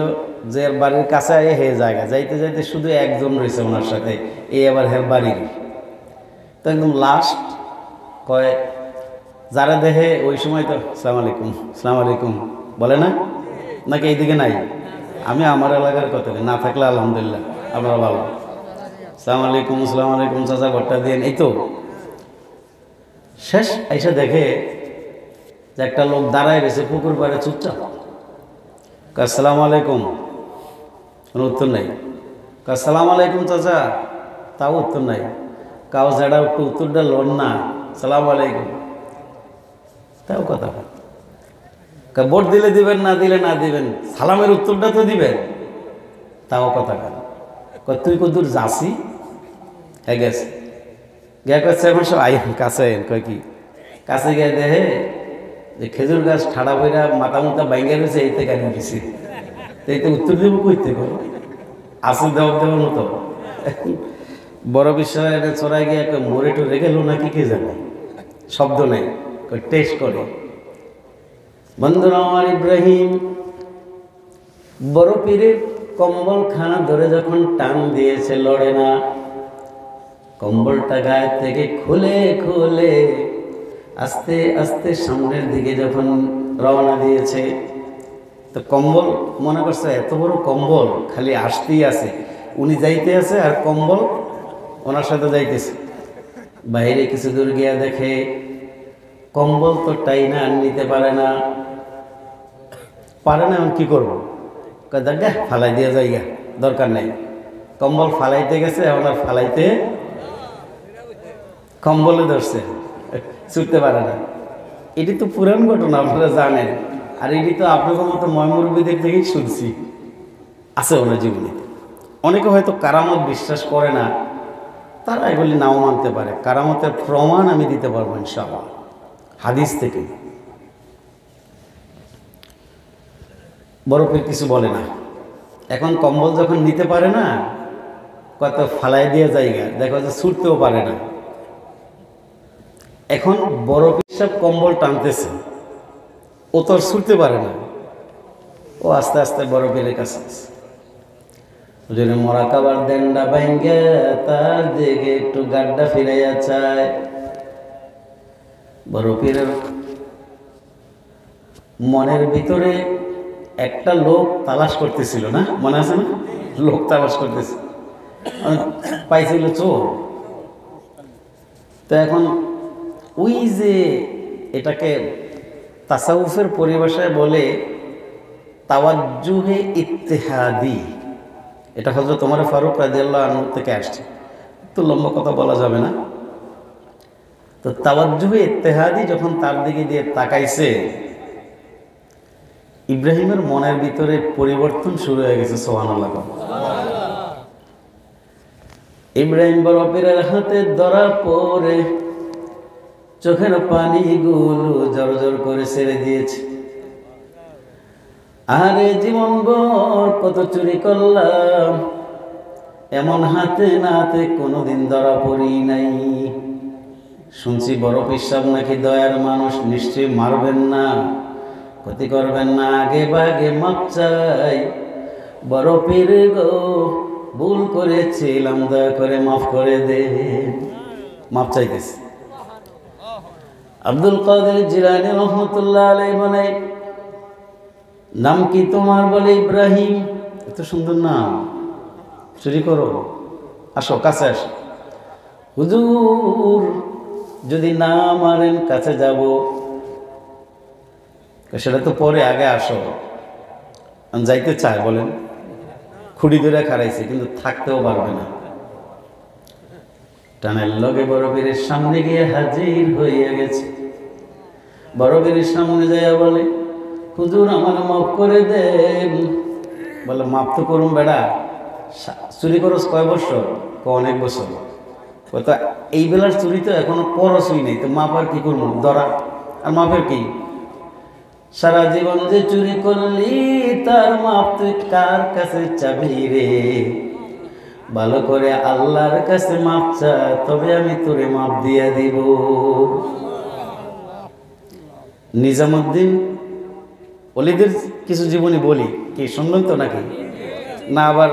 যে বাড়ির কাছে আয়ে হে জায়গা যাইতে যাইতে শুধু একজন রয়েছে ওনার সাথে, এই আবার হের বাড়ির। তো একদম লাস্ট কয়, যারা দেখে ওই সময় তো সালাম আলাইকুম, সালাম আলাইকুম বলে না, নাকি এইদিকে নাই? আমি আমার এলাকার কথা না থাকলে আলহামদুলিল্লাহ, আপনারা ভালো, সালাম আলাইকুম, সালাম আলাইকুম, চাচা ভট্টা দিয়ে, এই তো শেষ। এসে দেখে যে একটা লোক দাঁড়ায় রয়েছে পুকুর পাড়ে চুপচাপ। আসসালামু আলাইকুম, কোনো উত্তর নাই। আসসালামু আলাইকুম চাচা, তাও উত্তর নাই। কাউ যারা একটু উত্তরটা লোন না, সালাম আলাইকুম, তাও কথা। ভোট দিলে দিবেন, না দিলে না দিবেন, সালামের উত্তরটা তো দিবেন, তাও কথা। তুই কদূর যাসি? হ্যাঁ গেছে, গিয়া করছে এখন সব আই কাছে, কয় কি কাছে গিয়ে দেখে যে খেজুর গাছ ঠাড়া বইরা মাথা মুথা বাইঙ্গা রয়েছে, এইতে গাড়ি দিছি। এইতে উত্তর দেবো কইতে করো, আসল দেওয়ার দেওয়ার মতো বড় বিশ্বাসের চড়াই গিয়ে একটা মরে টরে গেল নাকি কে জানে, শব্দ নেই, টেস্ট করে। বন্ধুরা আমার, ইব্রাহিম বড় পীরের কম্বল খানা ধরে যখন টান দিয়েছে, লড়ে না, কম্বলটা গায়ের থেকে খুলে খুলে আস্তে আস্তে সামনের দিকে যখন রওনা দিয়েছে, তো কম্বল মনে করছে এত বড় কম্বল খালি আসতেই আছে, উনি যাইতে আছে আর কম্বল ওনার সাথে যাইতেছে। বাইরে কিছু দূর গিয়া দেখে কম্বল তো টাইনা আর নিতে পারে না, এখন কি করবো, দেখ ফালাই দিয়ে যাইগা, দরকার নেই। কম্বল ফালাইতে গেছে, এখন আর ফালাইতে কম্বলে ধরছে, ছুটতে পারে না। এটি তো পুরান ঘটনা, আপনারা জানেন, আর এটি তো আপনাদের মতো ময়মুরবিদের থেকেই শুনছি, আছে ওনার জীবনে। অনেকে হয়তো কারামত বিশ্বাস করে না, তারা এগুলি নাও মানতে পারে। কারামতের প্রমাণ আমি দিতে পারবো ইনশাআল্লাহ হাদিস থেকে। বরফের কিছু বলে না, এখন কম্বল যখন নিতে পারে না, কত ফালাই দিয়ে জায়গা দেখো যে ছুটতেও পারে না। এখন বরফ সব কম্বল টানতেছে, ও তো আর ছুটতে পারে না, ও আস্তে আস্তে বরফের কাছে যদি মোরাকাবার দেনটা ভাঙ্গে তার দিকে একটু গাড্ডা ফিরাইয়া চায়। বরফের মনের ভিতরে একটা লোক তালাশ করতেছিল না, মনে আছে না, লোক তালাশ করতেছে, পাইছিল চোর। তো এখন ওই যে এটাকে তাসাউফের পরিভাষায় বলে তাওয়াজ্জুহে ইত্তেহাদি, এটা হযরত ওমর ফারুক রাদিয়াল্লাহু আনহু থেকে আসছে, তো লম্বা কথা বলা যাবে না। তো তাওয়াজ্জুহে ইত্তেহাদি যখন তার দিকে দিয়ে তাকাইছে, ইব্রাহিমের মনের ভিতরে পরিবর্তন শুরু হয়ে গেছে। সুবহানাল্লাহ। ইব্রাহিম বড় পীরের হাতে ধরা পড়ে চোখের পানিগুলো জড়জড় করে ছেড়ে দিয়েছে। আরে জীবনভর কত চুরি করলাম, এমন হাতে নাতে কোনোদিন ধরা পড়ি নাই। শুনছি বড় পীর সাহেব নাকি দয়ার মানুষ, নিশ্চয়ই মারবেন না, ক্ষতি করবেন না, আগে বাগে মাপ চাই। বড় পীর গো, ভুল করেছিলাম, দয়া করে মাফ করে দে। মাপ চাইতেছে। আব্দুল কাদের জিলানী রহমতুল্লাহ আলাইহি বলে, নাম কি তোমার? বলে ইব্রাহিম। এত সুন্দর নাম, চুরি করো, আসো কাছে আসো। হুজুর যদি না মারেন কাছে যাব। সেটা তো পরে, আগে আসো। যাইতে চায়, বলেন খুঁড়ি ধরে খারাইছে, কিন্তু থাকতেও পারবে না। টানের লগে বড় পীরের সামনে গিয়ে হাজির হইয়া গেছে। বড় পীরের সামনে যাইয়া বলে, হুজুর আমার মাফ করে দেন। বলে মাফ তো করুন বেড়া, চুরি করস কয় বছর? অনেক বছর। তো এই বেলার চুরি তো এখনো পরশই নেই, তো মাপ আর কি করবো, ধরা আর মাপের কি? সারা জীবন যে চুরি করলি তার মাপ তুই কার কাছে চাবি রে? ভালো করে আল্লাহর কাছে মাপ চা, তবে আমি তোরে মাপ দিয়া দিব। নিজামুদ্দিন ওলিদের কিছু জীবনী বলি, কি শুনবেন তো নাকি? না আবার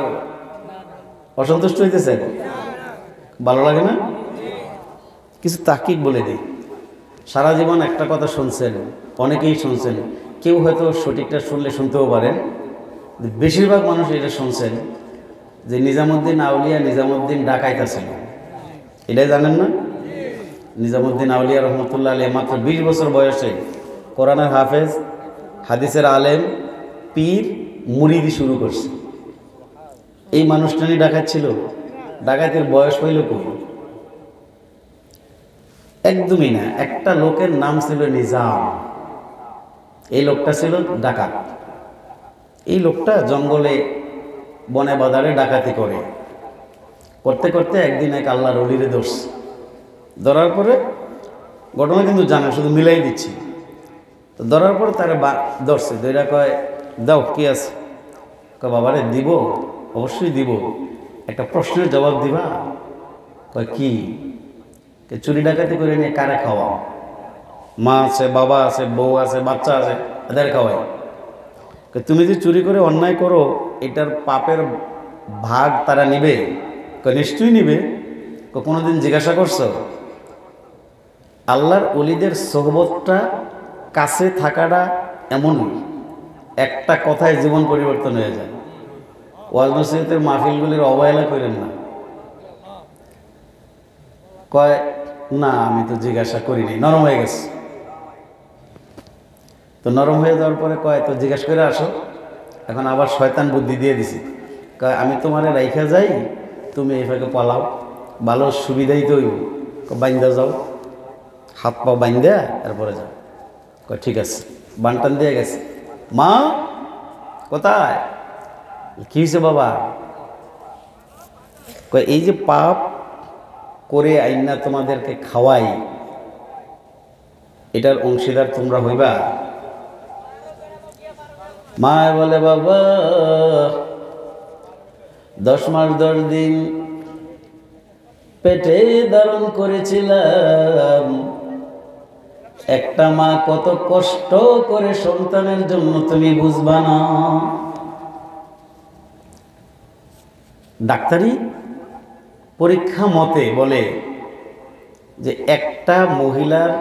অসন্তুষ্ট হইতেছেন? ভালো লাগে না? কিছু তাকিক বলে দিই। সারা জীবন একটা কথা শুনছেন, অনেকেই শুনছেন, কেউ হয়তো সঠিকটা শুনলে শুনতেও পারেন, বেশিরভাগ মানুষ এটা শুনছেন যে নিজামুদ্দিন আউলিয়া, নিজামুদ্দিন ডাকাইত ছিল। এটাই জানেন না? নিজামুদ্দিন আউলিয়া রহমতুল্লাহ আলাইহি মাত্র 20 বছর বয়সে কোরআনের হাফেজ, হাদিসের আলেম, পীর, মুরিদি শুরু করছে। এই মানুষটাই ডাকাত ছিল। ডাকাতের বয়স হইল কই? একদমই না। একটা লোকের নাম ছিল নিজাম। এই লোকটা ছিল ডাকাত। এই লোকটা জঙ্গলে বনে বাজারে ডাকাতি করে, করতে করতে একদিন এক আল্লাহর ওলিরে ধরছে। ধরার পরে ঘটনা কিন্তু জানা, শুধু মিলাই দিচ্ছি। তো ধরার পরে তারা ধরছে, দইরা কয় দাও কি আছে? কয় বাবারে দিব, অবশ্যই দিব, একটা প্রশ্নের জবাব দিবা? কয় কি? চুরি ডাকাতি করে নিয়ে কারে খাওয়াও? মা আছে, বাবা আছে, বউ আছে, বাচ্চা আছে, এদের খাওয়াই। তুমি যে চুরি করে অন্যায় করো, এটার পাপের ভাগ তারা নিবে? নিশ্চয়ই নিবে। কোনোদিন জিজ্ঞাসা করছো? আল্লাহর ওলিদের সোহবতটা, কাছে থাকাটা এমনই, একটা কথায় জীবন পরিবর্তন হয়ে যায়। ওয়াজ নসিহতের মাহফিলগুলির অবহেলা করেন না। কয় না আমি তো জিজ্ঞাসা করিনি, নরম হয়ে গেছে। তো নরম হয়ে যাওয়ার পরে কয় তো জিজ্ঞাসা করে আসো। এখন আবার শয়তান বুদ্ধি দিয়ে দিছি, কয় আমি তোমারে রাইখা যাই, তুমি এইভাবে পালাও, ভালো সুবিধাই তো হইব। বাইন্দা যাও, হাত পা বাইন্দা এরপরে যাও। কয় ঠিক আছে। বানটান দিয়ে গেছে। মা কোথায়? কি হয়েছে বাবা? কয় এই যে পাপ করে আইনা তোমাদেরকে খাওয়াই, এটার অংশীদার তোমরা হইবা? মা বলে বাবা 10 মাস 10 দিন পেটে ধারণ করেছিলাম। একটা মা কত কষ্ট করে সন্তানের জন্য তুমি বুঝবা না। ডাক্তারি পরীক্ষা মতে বলে যে একটা মহিলার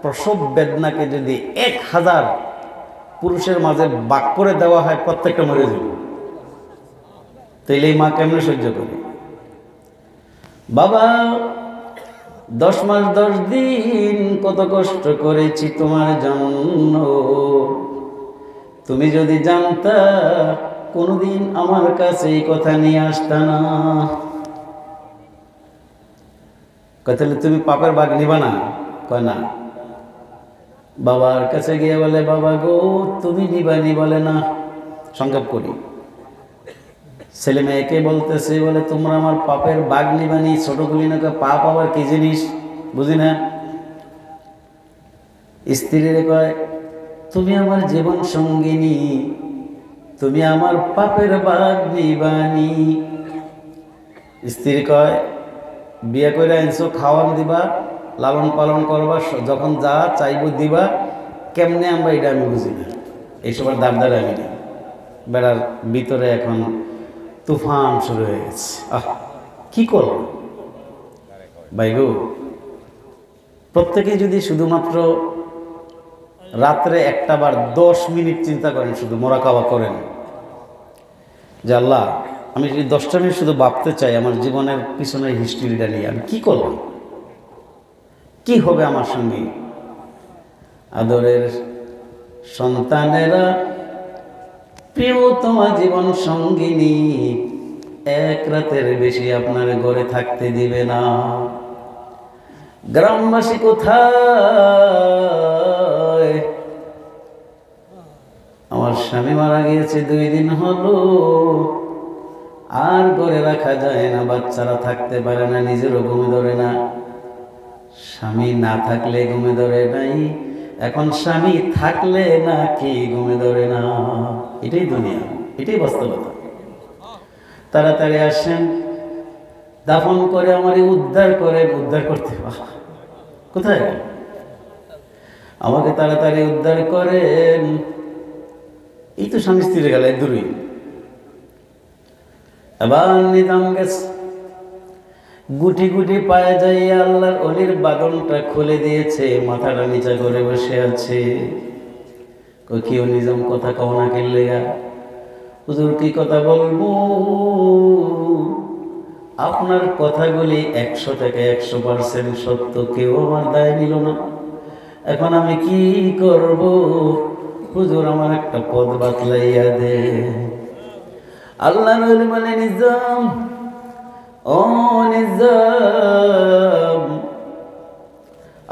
প্রসব বেদনাকে যদি 1000 পুরুষের মাঝে ভাগ করে দেওয়া হয়, প্রত্যেকটা মরে যাবে। তাইলে এই মা কেমনে সহ্য করে? বাবা 10 মাস 10 দিন কত কষ্ট করেছি তোমার জন্য, তুমি যদি জানতা কোনদিন আমার কাছে এই কথা নিয়ে আসতা না। তাহলে তুমি পাপের ভাগ নিবা না? কয় না। বাবার কাছে গিয়ে বলে বাবা গো তুমি নিবানি? বলে না। সংক্ষেপ করি, ছেলে মেয়েকে বলতেছে, বলে তোমরা আমার পাপের ভাগ নিবানি? ছোটগুলি না, পাপ আবার কি জিনিস বুঝি না। স্ত্রীর কয় তুমি আমার জীবন সঙ্গিনী, তুমি আমার পাপের ভাগ নিবানি। স্ত্রী কয় বিয়ে করে আনছো, খাওয়ান দিবা, লালন পালন করবা, যখন যা চাইব দিবা, কেমনে আমরা এটা আমি বুঝি না। এইসবের দাবদার আমি না। বেড়ার ভিতরে এখন তুফান শুরু হয়ে গেছে। কি করো ভাই গো? প্রত্যেকে যদি শুধুমাত্র রাত্রে একটা বার 10 মিনিট চিন্তা করেন, শুধু মোরাকাবা করেন যে আল্লাহ আমি যদি 10টা মিনিট শুধু ভাবতে চাই আমার জীবনের পিছনের হিস্ট্রিটা নিয়ে, আমি কি করলাম, কি হবে আমার সঙ্গে। আদরের সন্তানেরা প্রিয়তমা জীবন সঙ্গিনী 1 রাতের বেশি আপনার ঘরে থাকতে দিবে না। গ্রামবাসী কোথায়? আমার স্বামী মারা গিয়েছে 2 দিন হলো, আর ঘরে রাখা যায় না, বাচ্চারা থাকতে পারে না, নিজেরও ঘুমে ধরে না। স্বামী না থাকলে ঘুমে ধরে নাই, এখন স্বামী থাকলে নাকি ঘুমে ধরে না। এটাই দুনিয়া, এটাই বাস্তবতা। তাড়াতাড়ি আসেন, দাফন করে আমারে উদ্ধার করে। উদ্ধার করতে কোথায়? আমাকে তাড়াতাড়ি উদ্ধার করেন। এই তো স্বামী স্ত্রীর গেলে দূরই। এবার নিজাম গেছে, গুটি গুটি পায়ে যাই আল্লাহর অলির বাদনটা খুলে দিয়েছে, মাথাটা নিচা করে বসে আছে। কেউ নিজাম কথা কও না কেলে? হুজুর কি কথা বলবো? আপনার কথাগুলি 100 থেকে 100% সত্য, কেউ আমার দায় নিল না। এখন আমি কি করব? হুজুর আমার একটা পদ বাতলাইয়া দে। আল্লাহর ওলি বলে নিজাম, ও নিজাম,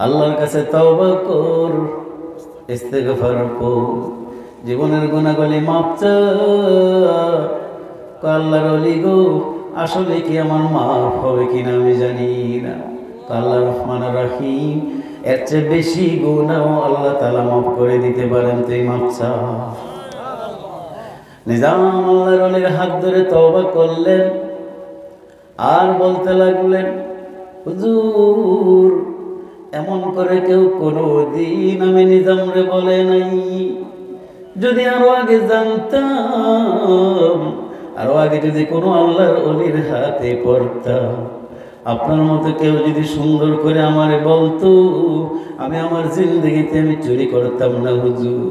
আল্লাহর কাছে তওবা কর, ইস্তেগফার কর, জীবনের গুনাহগুলি মাফ চা। আল্লাহর ওলি গো আসলে কি আমার মাফ হবে কিনা আমি জানি না। আল্লাহ রহমান রহিম, এর চেয়ে বেশি গুনাহ আল্লাহ তাআলা মাফ করে দিতে পারেন, তুই মাফ চা। নিজাম আল্লাহর ওলির হাত ধরে তওবা করলেন। আর বলতে লাগলেন, হুজুর এমন করে কেউ কোনোদিন আমি নিজামরে বলে নাই। যদি আরো আগে জানতাম, আরো আগে যদি কোনো আল্লাহর ওলির হাতে পড়তাম, আপনার মতো কেউ যদি সুন্দর করে আমারে বলতো, আমি আমার জিন্দগিতে আমি চুরি করতাম না হুজুর।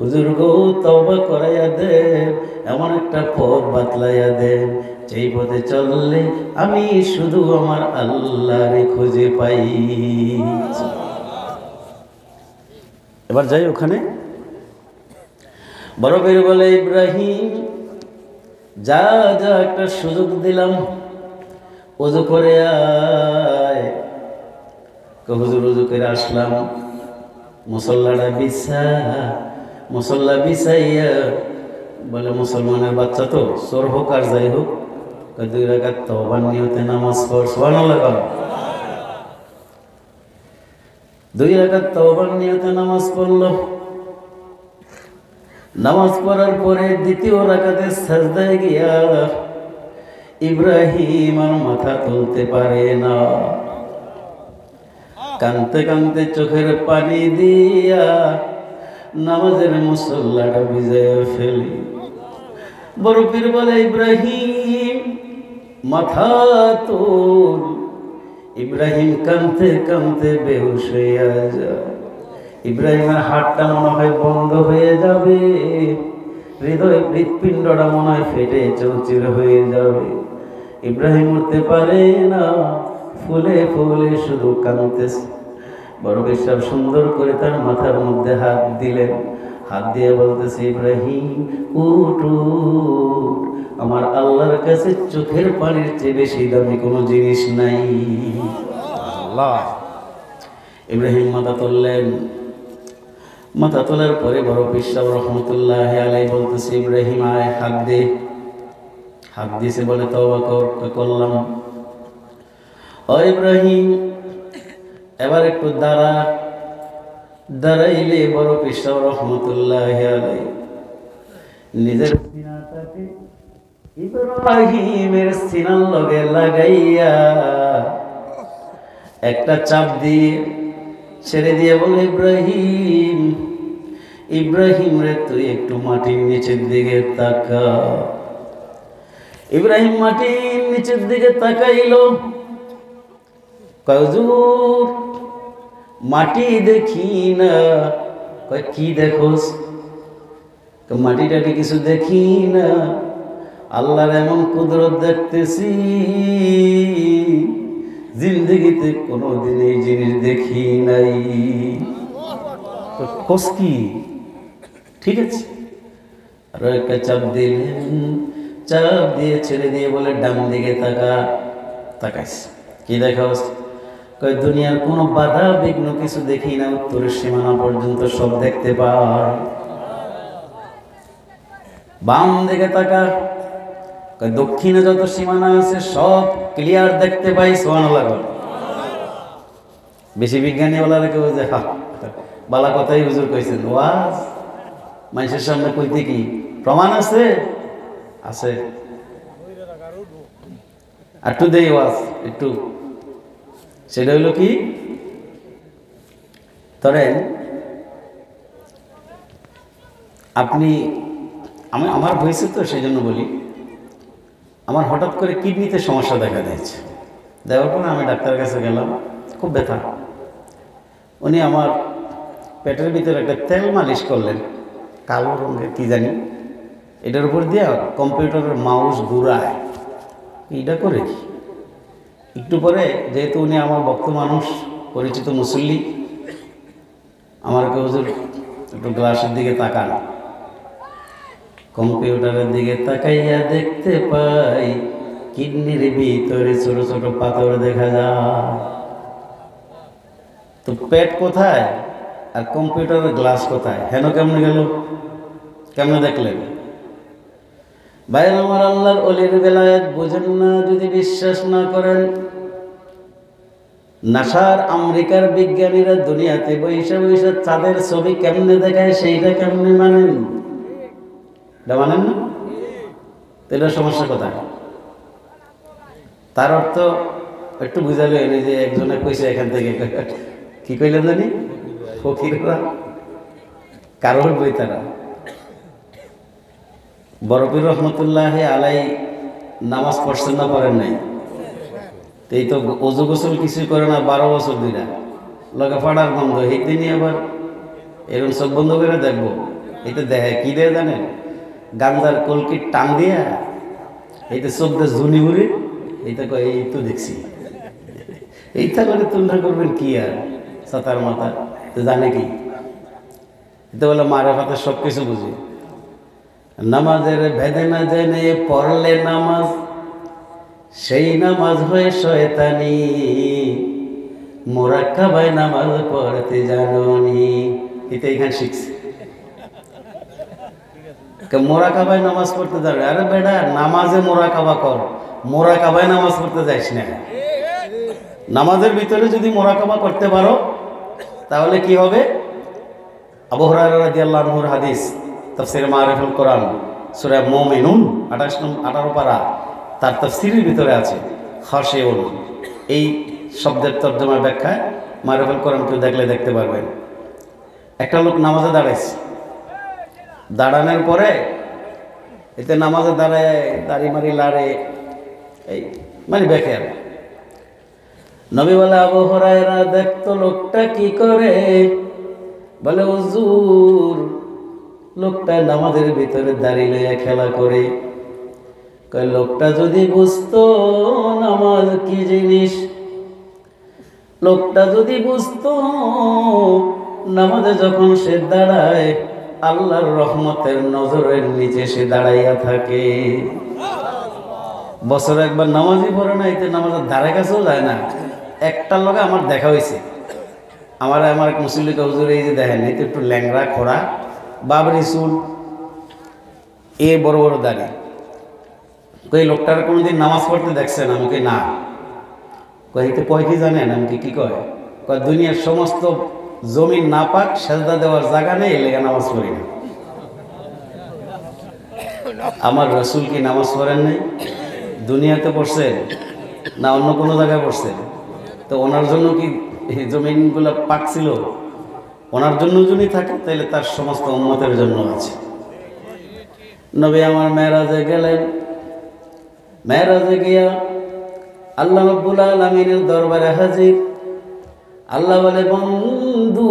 হুজুর গো তওবা করাইয়া দেন, এমন একটা পথ বাতলাইয়া দেন যেই পথে চললে আমি শুধু আমার আল্লাহরে খুঁজে পাই। এবার যাই ওখানে। বড় পীর বলে, ইব্রাহিম যা যা একটা সুযোগ দিলাম, ওযু করে আয়। হুজুর ওযু করে আসলাম, মুসল্লাটা মুসল্লা বিছাইয়া বলে, মুসলমানের বাচ্চা তো, চোর হোক আর যাই হোক, 2 রাকাত তওবার নিয়তে নামাজ পড়। সুবহানাল্লাহ। 2 রাকাত তওবার নিয়তে নামাজ পড়ল। নামাজ পড়ার পরে দ্বিতীয় রাকাতে সাজদায় গিয়া ইব্রাহিম আর মাথা তুলতে পারে না। কাঁদতে কাঁদতে চোখের পানি দিয়া নামাজের মুসল্লাটা ভিজাইয়া ফেলি। বড় পীর বলে, ইব্রাহিম মাথা তোল। ইব্রাহিম কাঁদতে কাঁদতে বেহুশ হইয়া যায়। ইব্রাহিমের হাতটা মনে হয় বন্ধ হয়ে যাবে, হৃৎপিণ্ডটা মনে হয় ফেটে চৌচির হয়ে যাবে। ইব্রাহিম উঠতে পারে না, ফুলে ফুলে শুধু কাঁদতেছে। বড় পীর সাহেব সুন্দর করে তার মাথার মধ্যে হাত দিলেন, হাত দিয়ে বলতেছে, ইব্রাহিম উঠ, আমার আল্লাহর কাছে চোখের পানির চেয়ে বেশি দামি কোনো জিনিস নাই। আল্লাহ। ইব্রাহিম মাথা তুললেন। মাথা তোলার পরে বড় পীর সাহেব রহমতুল্লাহ আলাইহি বলতেছে, ইব্রাহিম আয় হাত দে। হাত দিয়েছে বলে, তওবা করলাম। ও ইব্রাহিম এবার একটু দাঁড়া। দাঁড়াইলে বড় পীর সাহেব রহমতুল্লাহ আলাইহি নিজের সিনাটাকে ইব্রাহিমের সিনার লগে লাগাইয়া একটা চাপ দিয়ে ছেড়ে দিয়ে বলে, ইব্রাহিম, ইব্রাহিম রে তুই একটু মাটির নিচের দিকে তাকা। ইব্রাহিম মাটির নিচের দিকে তাকাইল। কয়, হুজুর মাটি দেখি না। কয়, কি দেখোস? মাটি টাটি কিছু দেখি না, আল্লাহর এমন কুদরত দেখতেছি, জিন্দগিতে কোনোদিন এই জিনিস দেখি নাই। কোস কি? ঠিক আছে। আরো একটা চাপ দিলেন। চাপ দিয়ে ছেড়ে দিয়ে বলে, ডান দিকে তাকা। তাকাইস। কি দেখাস? কয়, দুনিয়ার কোনো বাধা বিঘ্ন কিছু দেখি না, উত্তরের সীমানা পর্যন্ত সব দেখতে পাই। বাম দিকে তাকা। কয়, দক্ষিণে যত সীমানা আছে সব ক্লিয়ার দেখতে পাই। সুবহানাল্লাহ। বেশি বিজ্ঞানী বলার কেউ যে বালা কথাই হুজুর কইছেন, ওয়াজ মানুষের সামনে কইতে কি প্রমাণ আছে? আছে। একটু দেই ওয়াজ একটু। সেটা হইল কি, ধরেন আপনি, আমার হয়েছে তো সেই জন্য বলি, আমার হঠাৎ করে কিডনিতে সমস্যা দেখা দিয়েছে। দেওয়ার পর আমি ডাক্তারের কাছে গেলাম, খুব ব্যথা। উনি আমার পেটের ভিতরে একটা তেল মালিশ করলেন, কালো রঙের কি জানি, এটার উপর দিয়ে কম্পিউটারের মাউস ঘুরায়। এইটা করে কি একটু পরে, যেহেতু উনি আমার ভক্ত মানুষ, পরিচিত মুসল্লি, আমার হুজুর একটু গ্লাসের দিকে তাকান। কম্পিউটারের দিকে তাকাইয়া দেখতে পাই কিডনির ভিতরে ছোট ছোট পাথর দেখা যায়। তো পেট কোথায় আর কম্পিউটারের গ্লাস কোথায়? হেন কেমনে গেল? কেমনে দেখলেন? বাইরে আমার আল্লাহর ওলির বেলায়েত বুঝেন না, যদি বিশ্বাস না করেন, নাসার আমেরিকার বিজ্ঞানীরা দুনিয়াতে বৈশা বৈশা চাঁদের ছবি কেমনে দেখায়, সেইটা কেমনে মানেন? এটা মানেন না? তো এটা সমস্যা কোথায়? তার অর্থ একটু বুঝালো এনে যে একজনে কইছে এখান থেকে, কি কইলেন জানি, ফকিররা কারোর বই তারা। বরফির রহমতুল্লাহ আলাই নামাজ পড়ছেন না পড়েন নাই? এই তো অজু গোসল কিছুই করে না 12 বছর দিনা লগে ফাড়ার বন্ধ, এইতে নিয়ে আবার এরকম সব বন্ধ করে দেখবো। এইটা দেখে কি দেয় জানেন, গান্দার কলকি টান দিয়া এইটা চোখ দিয়ে ঝুনি বুড়ি, এইটা কয় এই তো দেখছি। এইটা করে তুলনা করবেন কি আর সাতার মাথা, তো জানে কি, এটা বলে মারে ফাতে সব কিছু বুঝি। নামাজের ভেদে না জেনে পড়লে নামাজ, সেই নামাজ হয়ে শয়তানি, মোরাক্কাবায় নামাজ পড়তে জানোনি। এটা এখানে শিখছে, মোরাকাবায় নামাজ পড়তে যাবে। আরে বেটা, নামাজে মোরাকাবা কর, মোরাকাবায় নামাজ পড়তে যাইস না। নামাজের ভিতরে যদি মোরাকাবা করতে পারো তাহলে কি হবে? আবু হুরায়রা রাদিয়াল্লাহু আনহুর হাদিস, তাফসীরে মারিফুল কোরআন সূরা মুমিনুন 18 পারা, তার তাফসীরের ভিতরে আছে খাশিউন। এই শব্দের তর্জমা ব্যাখ্যায় মারিফুল কোরআন কেউ দেখলে দেখতে পারবেন। একটা লোক নামাজে দাঁড়াইছে, দাঁড়ানোর পরে এতে নামাজে দাঁড়ায় দাড়ি মারি লাড়ে, এই মানে বেখের। নবী বলে, আবু হুরায়রা দেখতো লোকটা কি করে? বলে, হুজুর লোকটা নামাজের ভিতরে দাঁড়িয়ে লইয়া খেলা করে। কয়, লোকটা যদি বুঝতো নামাজ কি জিনিস, লোকটা যদি বুঝতো নামাজে যখন সে দাঁড়ায় আল্লাহর রহমতের নজরের নিচে সে দাঁড়াইয়া থাকে। বছরে একবার নামাজই পড়ে না, এতে নামাজের ধারে কাছেও যায় না। একটার লগে আমার দেখা হয়েছে, আমার এক মুসলিম হুজুর, এই যে দেখেন এই তো একটু ল্যাংড়া খোড়া, বাবরি চুল, এ বড় বড় দাড়ি। কই লোকটার কোনোদিন নামাজ পড়তে দেখছেন? আমাকে না। কইতে কয় কি জানেন? আমাকে কি কয়? কয় দুনিয়ার সমস্ত জমিন না পাক, সেজদা দেওয়ার জায়গা নেই, এর লেগে নামাজ পড়ি না। আমার রাসূল কি নামাজ পড়েন নাই? দুনিয়াতে পড়ছেন না অন্য কোনো জায়গায় পড়ছেন? তো ওনার জন্য কি এই জমিনগুলো পাক ছিল? ওনার জন্য যদি থাকে তাহলে তার সমস্ত উম্মতের জন্য আছে। নবী আমার মেরাজে গেলেন, মেরাজে গিয়া আল্লাহ রাব্বুল আলামিনের দরবারে হাজির। আল্লাহ বলে, বন্ধু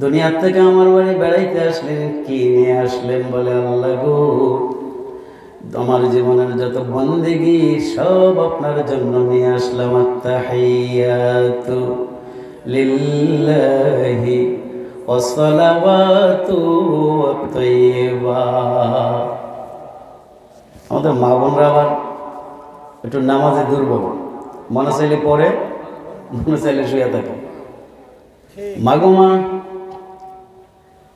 দুনিয়ার থেকে আমার বাড়ি বেড়াইতে আসলেন, কি নিয়ে আসলেন? বলে, আল্লাহ গো, আমার জীবনের যত বন্দেগী সব আপনার জন্য নিয়ে আসলাম। আত্তাহিয়াতু লিল্লাহি ওয়াসসালাওয়াতু ওয়াত-তাইয়্যিবাত। আমাদের মা বোনরা আবার একটু নামাজে দুর্বল, মনে চাইলে পড়ে, মনে চাইলে শুয়ে থাকে। মাগো মা,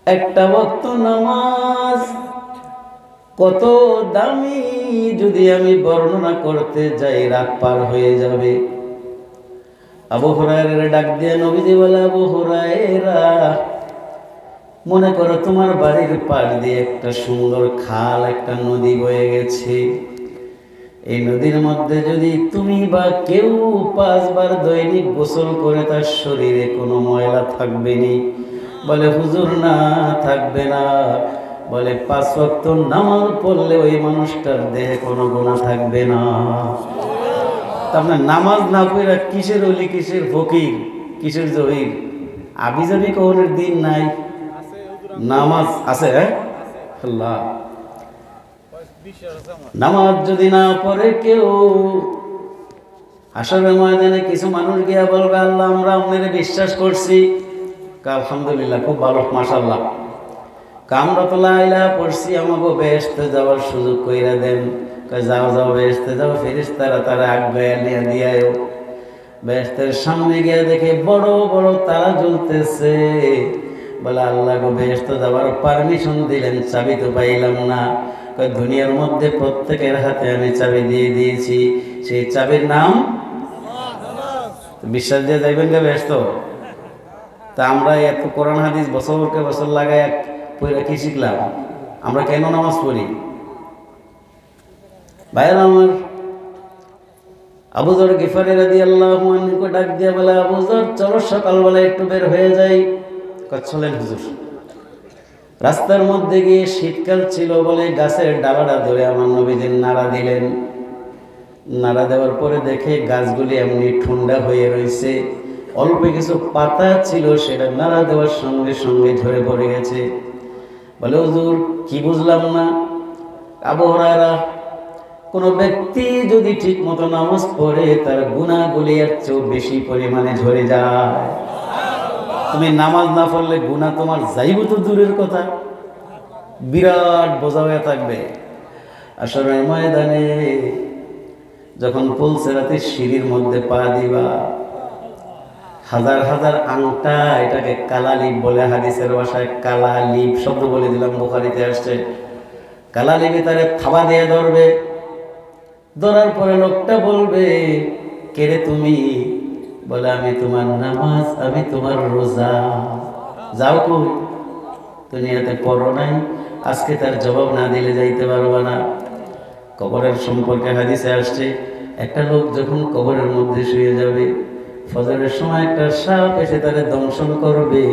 একটা ওয়াক্ত নামাজ কত দামি, যদি আমি বর্ণনা করতে যাই রাত পার হয়ে যাবে। আবু হুরায়রা ডাক দিয়ে নবীজি বলে, আবু হুরায়রা, মনে করো তোমার বাড়ির পাশ দিয়ে একটা সুন্দর খাল, একটা নদী বয়ে গেছে। এই নদীর মধ্যে যদি তুমি বা কেউ 5 বার দৈনিক গোসল করে তার শরীরে কোনো ময়লা থাকবে নি? বলে, হুজুর না, থাকবে না। বলে, 5 ওয়াক্ত নামাজ পড়লে ওই মানুষটার দেহে কোনো গুনাহ থাকবে না। আপনার নামাজ না পড়া কিসের ওলি, কিসের ফকির, কিসের জহির, আবিজাবি কওনের দিন নাই। নামাজ আছে, আল্লাহ। নামাজ যদি না পড়ে কেউ, হাশরের ময়দানে কিছু মানুষ গিয়া বলবে, আল্লাহ আমরা আপনারে বিশ্বাস করছি। আলহামদুলিল্লাহ, খুব ভালো, মাশাআল্লাহ। আমরা তো লা ইলাহা পড়ছি, আমাকে বেহেশতে যাওয়ার সুযোগ কইরা দেন। যাও যাও, বেহেশতে যাও। ফেরেশতারা তারা আজ্ঞা নিয়ে দিয়াও। বেহেশতের সামনে গিয়ে দেখে বড় বড় তারা জ্বলতেছে। বলে, আল্লাহ গো, বেহেশতে যাওয়ার পারমিশন দিলেন, চাবি তো পাইলাম না। দুনিয়ার মধ্যে প্রত্যেকের হাতে আমি চাবি দিয়ে দিয়েছি, সেই চাবির নাম বিশ্বাস দিয়ে যাইবেন গে বেহেশত? তা আমরা এত কোরআন হাদিস বছরকে বছর লাগাই পড়ে কি শিখলাম? আমরা কেন নামাজ পড়ি? ভাইয়েরা আমার, আবু যর গিফারি রাদিয়াল্লাহু আনহু ডাক দিয়া বলে, আবু যর চলো সকালবেলা একটু বের হয়ে যাই। চলেন হুজুর। রাস্তার মধ্যে গিয়ে শীতকাল ছিল বলে গাছের ডালাটা ধরে আমার নবীজি নাড়া দিলেন। নাড়া দেওয়ার পরে দেখে গাছগুলি এমনি ঠান্ডা হয়ে রয়েছে, অল্প কিছু পাতা ছিল সেটা নাড়া দেওয়ার সঙ্গে সঙ্গে ঝরে পড়ে গেছে। বলে হুজুর কি বুঝলাম না? আবু হুরায়রা, কোনো ব্যক্তি যদি ঠিক মতো নামাজ পড়ে তার গুনাহগুলি এর চেয়েও বেশি পরিমাণে ঝরে যায়। তুমি নামাজ না পড়লে গুনাহ তোমার যাইব তো দূরের কথা, বিরাট বোঝা হয়ে থাকবে। আসরের ময়দানে যখন পুলসিরাতের সিঁড়ির মধ্যে পা দিবা, হাজার হাজার আংটা, এটাকে কালালিপ বলে, হাদিসের ভাষায় কালালিপ শব্দ বলে দিলাম, বুখারীতে আসছে। কালালিপে তারে থাবা দিয়ে ধরবে, ধরার পরে লোকটা বলবে, কে রে তুমি? বলে আমি তোমার নামাজ, আমি তোমার রোজা। যাও কই? দুনিয়াতে পড়ো নাই, আজকে তার জবাব না দিলে যাইতে পারবা না। কবরের সম্পর্কে হাদিসে আসছে, একটা লোক যখন কবরের মধ্যে শুয়ে যাবে, ফজরের সময় একটা সাপ এসে তারে দংশন করবে,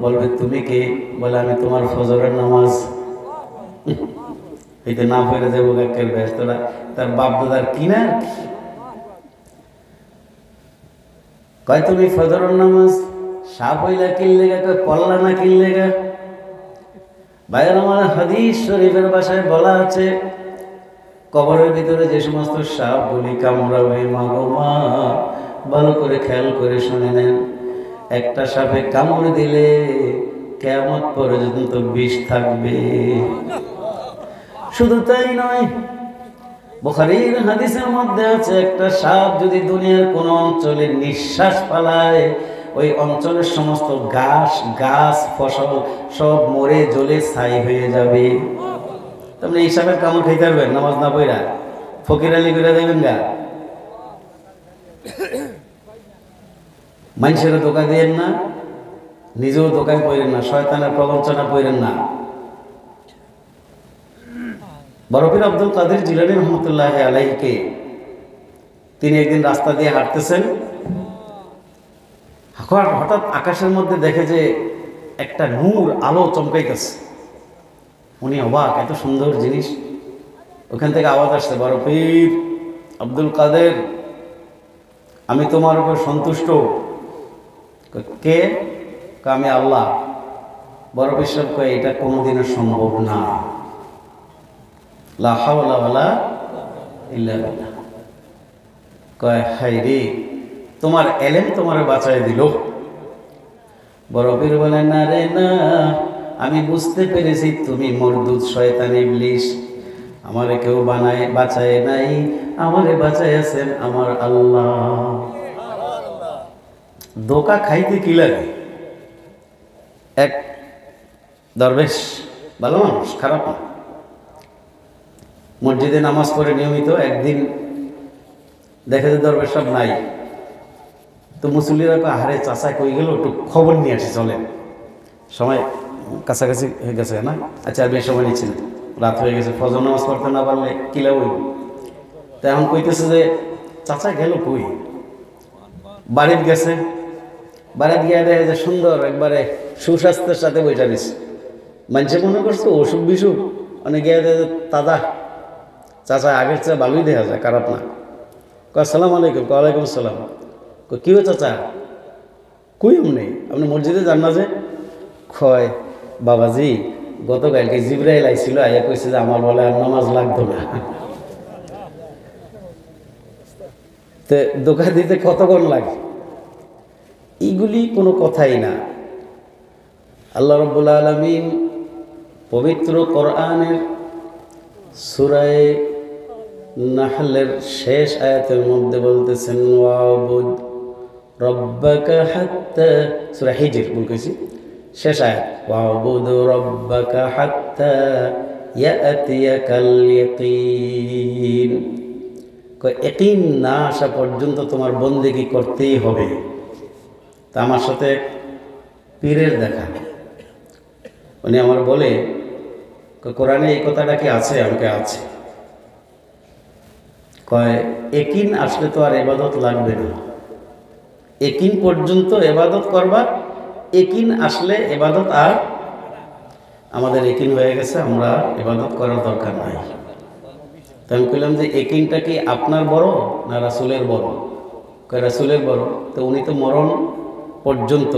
বলবে তুমি কে? বলে আমি তোমার ফজরের নামাজ। এইটা না পড়ে যাবো একের ব্যস্তরা, তার বাপ দাদার কিনা কয় তুমি ফজরের নামাজ সাপ হইলা কিনলেগা, কয় পড়লা না কিনলেগা। ভাইয়ের আমার, হাদিস শরীফের ভাষায় বলা আছে, কবরের ভিতরে যে সমস্ত সাপ গুলি কামড়াবে, মাগো মা, ভালো করে খেয়াল করে শুনে নেন, একটা সাপে কামড় দিলে কিয়ামত পর্যন্ত বিষ থাকবে। শুধু তাই নয়, বুখারীর হাদিসের মধ্যে আছে, একটা সাপ যদি দুনিয়ার কোন অঞ্চলে নিঃশ্বাস ফেলায়, ওই অঞ্চলের সমস্ত গাছ ফসল সব মরে জ্বলে ছাই হয়ে যাবে। আপনি এই সাপের কামড় খাইতে পারবেন নামাজ না পড়া? ফকির আলী করে দেবেন গা। মানুষের ধোঁকা দিয়েন না, নিজেও ধোঁকায় পড়েন না, শয়তানের প্রবঞ্চনা পড়েন না। বরফির আব্দুল কাদের জিলানী রহমতুল্লাহ আলাইহিকে, তিনি একদিন রাস্তা দিয়ে হাঁটতেছেন, হঠাৎ আকাশের মধ্যে দেখে যে একটা নূর আলো চমকাইতেছে। উনি অবাক, এত সুন্দর জিনিস। ওখান থেকে আওয়াজ আসছে, বরফির আব্দুল কাদের, আমি তোমার উপর সন্তুষ্ট। কে? আমি আল্লাহ। বরফির সাহেব কয়, এটা কোনোদিনও সম্ভব না। লা হাওলা ওয়ালা ইল্লা বিল্লাহ। কয় হায় রে, তোমার এলেম তোমার বাঁচায় দিল। বরফির বলে, না রে না, আমি বুঝতে পেরেছি তুমি মরদুদ শয়তান ইবলিস, আমারে কেউ বাঁচায় নাই, আমারে বাঁচায় আছেন আমার আল্লাহ। ধোঁকা খাইতে কি লাগে? এক দরবেশ, ভালো মানুষ, খারাপ না, মসজিদে নামাজ পড়ে নিয়মিত। একদিন দেখে যে দরবেশ সব নাই, তো মুসল্লিরা আহারে চাচা কই গেল, একটু খবর নিয়ে আসি চলেন। সময় কাছাকাছি হয়ে গেছে না? আচ্ছা, আর বেশি সময় নিচ্ছেন, রাত হয়ে গেছে, ফজর নামাজ পড়তে না পারলে কিলা হইব। তো এখন কইতেছে যে চাচা গেল কই? বাড়িতে গেছে। বাড়িতে গিয়ে দেখে যে সুন্দর একবারে সুস্বাস্থ্যের সাথে বইটা দিচ্ছে। মানুষে মনে করছে অসুখ বিসুখ, অনেক গিয়ে দেখে তাজা। চাচা আগের চেয়ে ভালোই দেখা যায়, খারাপ না। আসসালামু আলাইকুম। ওয়ালাইকুম আসসালাম। কি হো চাচা? কই এমনি, আপনি মসজিদে যান না যে? কয় বাবাজি, গতকালকে জিবরাইল আইছিল, আইয়া কইছে যে আমার বলে আর নামাজ লাগতো না। তো দোকা দিতে কতক্ষণ লাগে? এইগুলি কোনো কথাই না। আল্লাহ রাব্বুল আলামিন পবিত্র কোরআনের সূরা নাহলের শেষ আয়াতের মধ্যে বলতেছেন, ওয়াবুদ রব্বাকা হাত্তা, সূরা হিজর বল কইছি, শেষ আয়াত, ওয়াবুদ রব্বাকা হাত্তা ইয়াতিয়াকাল ইয়াকিন। ইয়াকিন না আসা পর্যন্ত তোমার বন্দেগী করতেই হবে। তা আমার সাথে পীরের দেখা, উনি আমার বলে, কোরআনে এই কথাটা কি আছে? আমাকে আছে। কয় একিন আসলে তো আর ইবাদত লাগবে না, একিন পর্যন্ত ইবাদত করবা, একিন আসলে ইবাদত আর আমাদের একিন হয়ে গেছে, আমরা ইবাদত করার দরকার নাই। তো আমি বললাম যে একিনটা কি আপনার বড় না রাসূলের বড়? কয় রাসূলের বড়। তো উনি তো মরণ পর্যন্ত,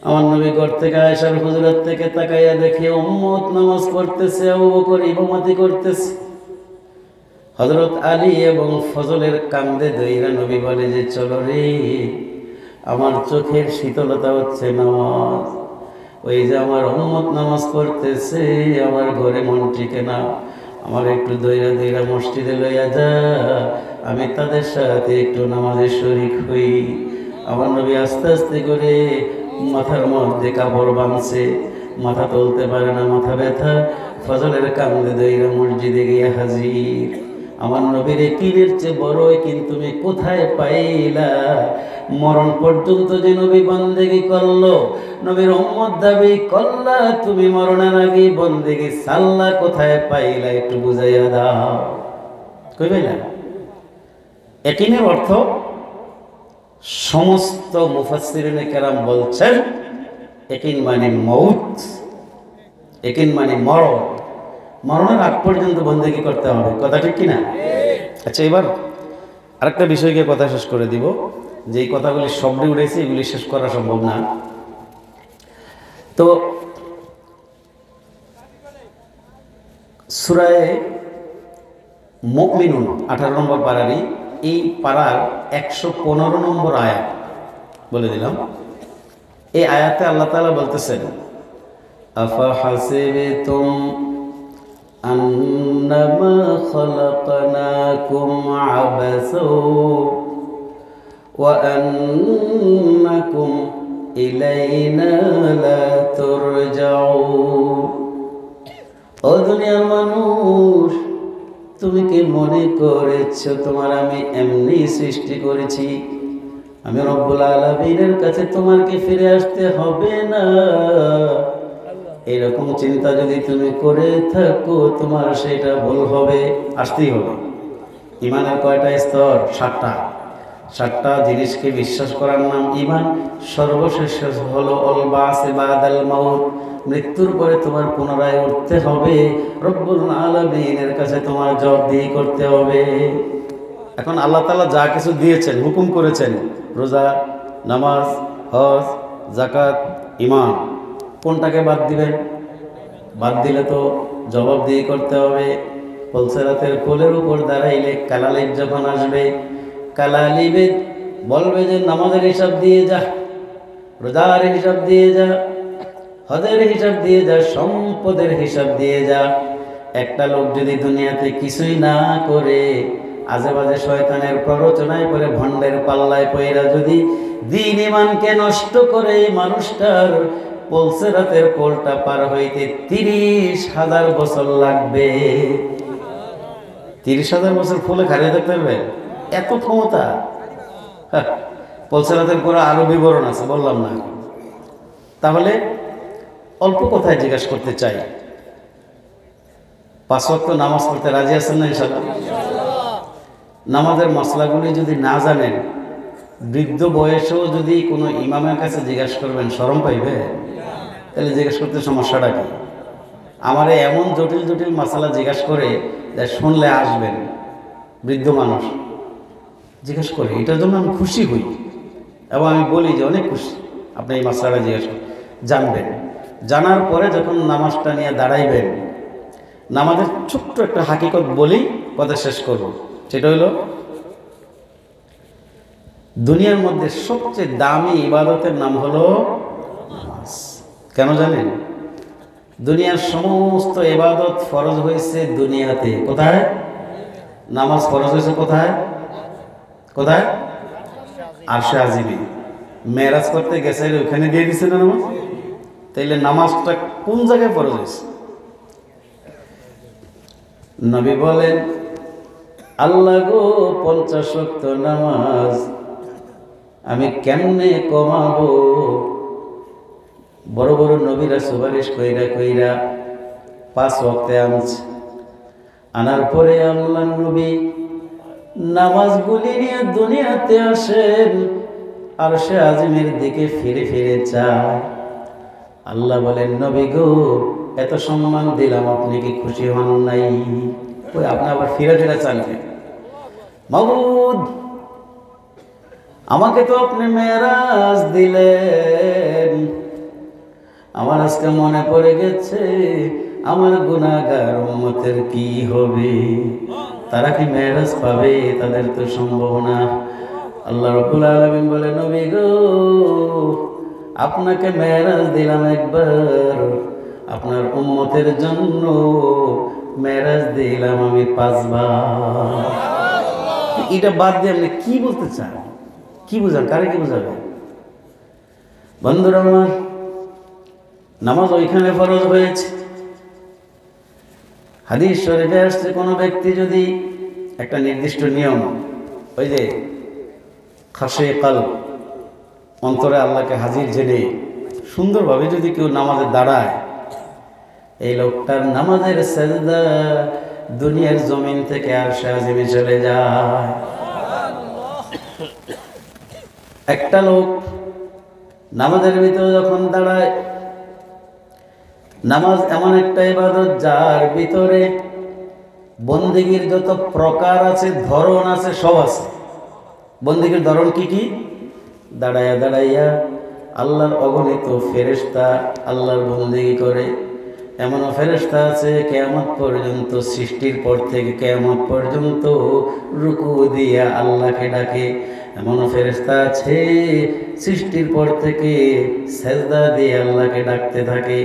আমার নবী ঘর থেকে আয়েশার হুজুরাত থেকে তাকাইয়া দেখে উম্মত নামাজ পড়তেছে, আবু বকর ইমামতি করতেছে, হযরত আলী এবং ফজলের কান্দে দইরা নবী বলে যে চলো রে, আমার চোখের শীতলতা হচ্ছে নামাজ, ওই যে আমার উম্মত নামাজ পড়তেছে, আমার ঘরে মন টিকে না, আমার একটু দইরা দইরা মসজিদে লইয়া যা, আমি তাদের সাথে একটু নামাজে শরীক হই। আমার নবী আস্তে আস্তে করে মাথার মধ্যে কাপড় বাঁধছে, মাথা তুলতে পারে না, মাথা ব্যথা, ফজলের কান্দে দইরা মসজিদে গিয়ে হাজির। আমার নবীর একিনের চেয়ে বড় একিন তুমি কোথায় পাইলা? মরণ পর্যন্ত যে নবী বন্দেগি করলো, নবীর উম্মত দাবি করলা, তুমি মরণের আগে বন্দেগি সাল্লা কোথায় পাইলা? একটু বুঝাইয়া দাও। কই পাইলা? একিনের অর্থ সমস্ত মুফাসসিরিনে কেরাম বলছেন একিন মানে মউত, একিন মানে মরণ, মরণের আগ পর্যন্ত বন্দেগি করতে হবে। কথা ঠিক কিনা? আচ্ছা, এবার আরেকটা বিষয়কে কথা শেষ করে দিব, যে এই কথাগুলি শব্দে উঠেছে, এগুলি শেষ করা সম্ভব না। তো সূরা মুমিনুন 18 নম্বর পারারই এই পারার 115 নম্বর আয়াত বলে দিলাম। এই আয়াতে আল্লাহ তাআলা বলতেছেন, আফা হাসিবতুম আন্নামা খালাকনাকুম আবাসা ওয়া আন্নাকুম ইলাইনা লা তুরজাউন। ও দুনিয়ার মানুষ, তুমি কি মনে করেছো তোমার আমি এমনি সৃষ্টি করেছি? আমি রব্বুল আলামিনের কাছে তোমার কি ফিরে আসতে হবে না? এরকম চিন্তা যদি তুমি করে থাকো, তোমার সেটা ভুল হবে, আসতেই হবে। ইমানের কয়টা স্তর? 7টা। 7টা জিনিসকে বিশ্বাস করার নাম ইমান। সর্বশেষ হলো অল বাসে বাদাল মাউত, মৃত্যুর পরে তোমার পুনরায় উঠতে হবে, রব্বুল আলামিনের কাছে তোমার জবাবদিহি করতে হবে। এখন আল্লাহ তাআলা যা কিছু দিয়েছেন, হুকুম করেছেন, রোজা, নামাজ, হজ, যাকাত, ঈমান, কোনটাকে বাদ দিবেন? বাদ দিলে তো জবাবদিহি করতে হবে। পলসেরাতের কোলের উপর দাঁড়াইলে কালালিব যখন আসবে, কালালিবে বলবে যে নামাজের হিসাব দিয়ে যা, রোজার হিসাব দিয়ে যা, হজের হিসাব দিয়ে যা, সম্পদের হিসাব দিয়ে যা। একটা লোক যদি দুনিয়াতে কিছুই না করে, আজেবাজে শয়তানের প্ররোচনায় পড়ে, ভণ্ডের পাল্লায় পয়রা যদি দ্বীন ঈমানকে নষ্ট করে, মানুষটার পলসেরাতের কোলটা পার হইতে 30,000 বছর লাগবে। 30,000 বছর ফুলে খাড়িয়ে থাকতে পারবে? এত ক্ষমতা! পলসেরাতের পরে আরো বিবরণ আছে, বললাম না। তাহলে অল্প কথায় জিজ্ঞাসা করতে চাই, 5 ওয়াক্ত নামাজ পড়তে রাজি আছেন না ইনশাআল্লাহ? নামাজের মশলাগুলি যদি না জানেন, বৃদ্ধ বয়সেও যদি কোনো ইমামের কাছে জিজ্ঞাসা করবেন, শরম পাইবে? তাহলে জিজ্ঞাসা করতে সমস্যাটা কি? আমারে এমন জটিল জটিল মশলা জিজ্ঞাসা করে যা শুনলে আসবেন, বৃদ্ধ মানুষ জিজ্ঞাসা করে, এটার জন্য আমি খুশি হই এবং আমি বলি যে অনেক খুশি আপনি এই মশলাটা জিজ্ঞাসা জানবেন। জানার পরে যখন নামাজটা নিয়ে দাঁড়াইবেন, নামাজের ছোট্ট একটা হাকিকত বলি কথা শেষ করব। সেটা হলো, দুনিয়ার মধ্যে সবচেয়ে দামি ইবাদতের নাম হলো নামাজ। কেন জানেন? দুনিয়ার সমস্ত ইবাদত ফরজ হয়েছে দুনিয়াতে। কোথায়? নামাজ ফরজ হয়েছে কোথায়? কোথায়? আরশে আজিমে। মেরাজ করতে গেছে, ওখানে দিয়ে দিচ্ছে না নামাজ? তাইলে নামাজটা কোন জায়গায় ফরজ হয়েছে? নবী বলেন, আল্লাহ গো, 50 ওয়াক্ত নামাজ আমি কেমনে কমাবো? বড় বড় নবীরা সুপারিশ কইরা কইরা 5 ওয়াক্তে আনছে। আনার পরে আল্লাহর নবী নামাজগুলি নিয়ে দুনিয়াতে আসেন, আর সে আজিমের দিকে ফিরে ফিরে যায়। আল্লাহ বলেন, নবী গো, এত সম্মান দিলাম, আপনি কি খুশি হন নাই? ওই আপনি আবার ফিরে ফিরে চাইলেন, মাবুদ আমাকে তো আপনি মেরাজ দিলেন, আমার আজকে মনে পড়ে গেছে আমার গুনাহগার উম্মতের কি হবে, তারা কি মেরাজ পাবে? তাদের তো সম্ভব না। আল্লাহ রাব্বুল আলামিন বলে, নবী গো, আপনাকে মেরাজ দিলাম একবার, আপনার উম্মতের জন্য মেরাজ দিলাম আমি 5 বার। এটা বাদ দিয়ে আপনি কি বলতে চান? কি বুঝান? কারে কি বুঝাবে? বন্ধুরা আমার, নামাজ ওইখানে ফরজ হয়েছে। হাদিস শরীফে আসছে, কোনো ব্যক্তি যদি একটা নির্দিষ্ট নিয়ম, ওই যে খাশে কলব, অন্তরে আল্লাহকে হাজির জেনে সুন্দরভাবে যদি কেউ নামাজে দাঁড়ায়, এই লোকটার নামাজের সাজদা দুনিয়ার জমিন থেকে আরশে আজিমে চলে যায়। একটা লোক নামাজের ভিতরে যখন দাঁড়ায়, নামাজ এমন একটা ইবাদত যার ভিতরে বন্দেগীর যত প্রকার আছে, ধরন আছে, সব আছে। বন্দেগীর ধরন কি কি? দাঁড়াইয়া দাঁড়াইয়া আল্লাহর অগণিত ফেরেশতা আল্লাহর বন্দেগী করে। এমনও ফেরেশতা আছে কিয়ামত পর্যন্ত, সৃষ্টির পর থেকে কিয়ামত পর্যন্ত রুকু দিয়া আল্লাহকে ডাকে। এমনও ফেরেশতা আছে সৃষ্টির পর থেকে সেজদা দিয়ে আল্লাহকে ডাকতে থাকে।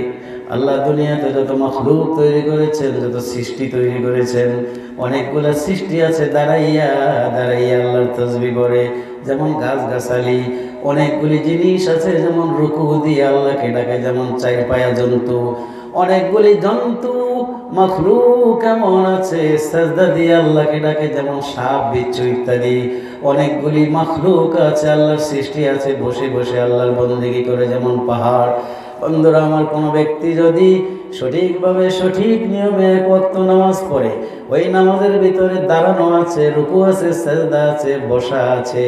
আল্লাহ দুনিয়াতে যত মাখলুক তৈরি করেছেন, যত সৃষ্টি তৈরি করেছেন, অনেকগুলা সৃষ্টি আছে দাঁড়াইয়া দাঁড়াইয়া আল্লাহর তাসবিহ করে, যেমন গাছগাছালি। অনেকগুলি জিনিস আছে যেমন রুকু দিয়ে আল্লাহকে ডাকে, যেমন 4 পায়া জন্তু। অনেকগুলি জন্তু মাখলুক এমন আছে সাজদা দিয়ে আল্লাহকে ডাকে, যেমন সাপ, বিচ্ছু ইত্যাদি। অনেকগুলি মাখলুক আছে, আল্লাহর সৃষ্টি আছে, বসে বসে আল্লাহর বন্দেগী করে, যেমন পাহাড়। বন্ধুরা আমার, কোনো ব্যক্তি যদি সঠিকভাবে সঠিক নিয়মে 1 ওয়াক্ত নামাজ পড়ে, ওই নামাজের ভিতরে দাঁড়ানো আছে, রুকু আছে, সাজদা আছে, বসা আছে,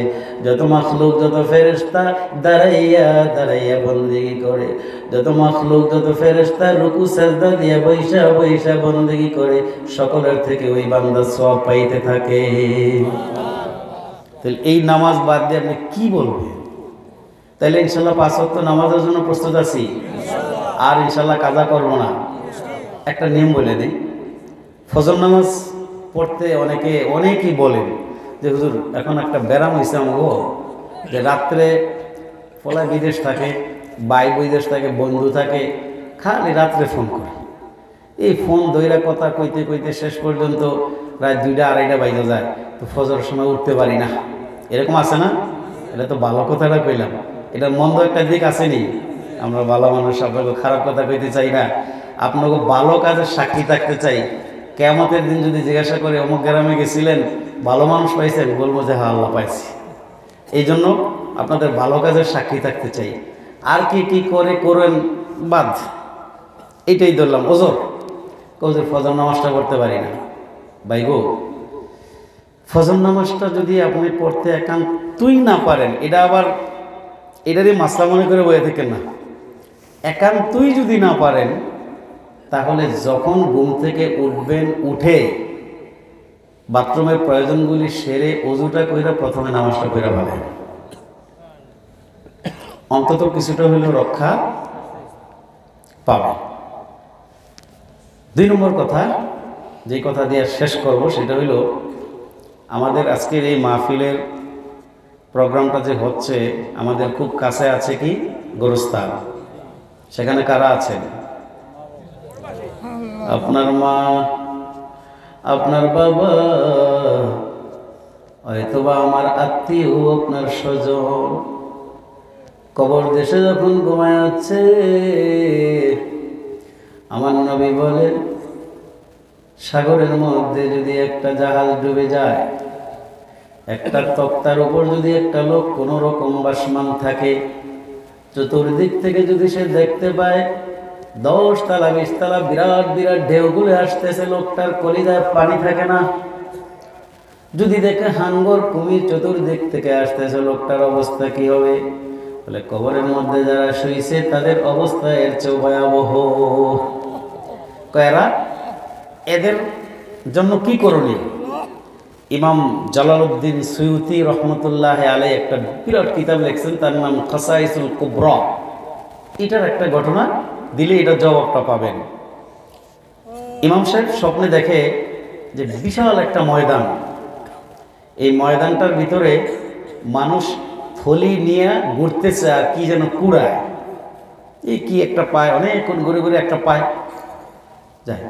যত মাখলুক, যত ফেরেশতা দাঁড়াইয়া দাঁড়াইয়া বন্দেগী করে, যত মাখলুক, যত ফেরেশতা রুকু সাজদা দিয়ে বৈশা বৈশা বন্দেগী করে, সকলের থেকে ওই বান্দা সওয়াব পাইতে থাকে। তাহলে এই নামাজ বাদ দিয়ে আপনি কি বলবেন? তাহলে ইনশাল্লাহ 5 ওয়াক্ত নামাজের জন্য প্রস্তুত আছি, আর ইনশাল্লাহ কাজা করব না। একটা নিয়ম বলে দিই, ফজর নামাজ পড়তে অনেকেই বলেন যে হুজুর এখন একটা ব্যারাম হয়েছে আমগো, যে রাত্রে ফলা বিদেশ থাকে, ভাই বিদেশ থাকে, বন্ধু থাকে, খালি রাত্রে ফোন করে। এই ফোন ধইরা কথা কইতে কইতে শেষ পর্যন্ত প্রায় 2টা 2:30 বাজে যায়, তো ফজরের সময় উঠতে পারি না। এরকম আছে না? এটা তো ভালো কথাটা কইলাম, এটা মন্দ একটা দিক আসেনি। আমরা ভালো মানুষ, আপনাকে খারাপ কথা কইতে চাই না, আপনাকে ভালো কাজের সাক্ষী থাকতে চাই। কিয়ামতের দিন যদি জিজ্ঞাসা করে অমুক গ্রামে গেছিলেন, ভালো মানুষ পাইছেন, বলবো যে হ্যাঁ আল্লাহ পাইছি। এই জন্য আপনাদের ভালো কাজের সাক্ষী থাকতে চাই। আর কি কি করেন বাদ, এইটাই ধরলাম ওজোর। কৌজোর ফজর নামাজটা পড়তে পারি না ভাই গো। ফজর নামাজটা যদি আপনি পড়তে একান্তই না পারেন, এটা আবার এটারই মাসলা মনে করে বয়ে থাকেন না। একান্তই যদি না পারেন, তাহলে যখন ঘুম থেকে উঠবেন, উঠে বাথরুমের প্রয়োজনগুলি সেরে ওযুটা কইরা প্রথমে নামাজটা কইরা ভালেন, অন্তত কিছুটা হলেও রক্ষা পাবে। 2 নম্বর কথা, যে কথা দিয়ে শেষ করব, সেটা হইল আমাদের আজকের এই মাহফিলের প্রোগ্রামটা যে হচ্ছে, আমাদের খুব কাছে আছে কি গোরস্থান। সেখানে কারা আছেন? আপনার মা, আপনার বাবা, হয়তোবা আমার আত্মীয়, আপনার স্বজন। কবর দেশে যখন ঘুমায় আছে, আমার নবী বলেন, সাগরের মধ্যে যদি একটা জাহাজ ডুবে যায়, একটা তক্তার উপর যদি একটা লোক কোনো রকম বাসমান থাকে, চতুর্দিক থেকে যদি সে দেখতে পায় 10 তলা 20 তলা বিরাট বিরাট ঢেউগুলো আসতেছে, লোকটার কলিজায় পানি থাকে না। যদি দেখে হাঙ্গর কুমির চতুর্দিক থেকে আসতেছে, লোকটার অবস্থা কি হবে? বলে কবরের মধ্যে যারা শুয়েছে তাদের অবস্থা এর চেয়ে ভয়াবহ। কয়রা এদের জন্য কি করণীয়? ইমাম জালালউদ্দিন সুয়ুতি রহমতুল্লাহ আলাইহি একটা বিরাট কিতাব লিখছেন, তার নাম খাসাইসুল কুবরা। এটার একটা ঘটনা দিলে এটা জবাবটা পাবেন। ইমাম সাহেব স্বপ্নে দেখে যে বিশাল একটা ময়দান, এই ময়দানটার ভিতরে মানুষ থলি নিয়ে ঘুরতেছে আর কি যেন কুড়ায়, এই কি একটা পায়, অনেকক্ষণ ঘুরে ঘুরে একটা পায় যায়।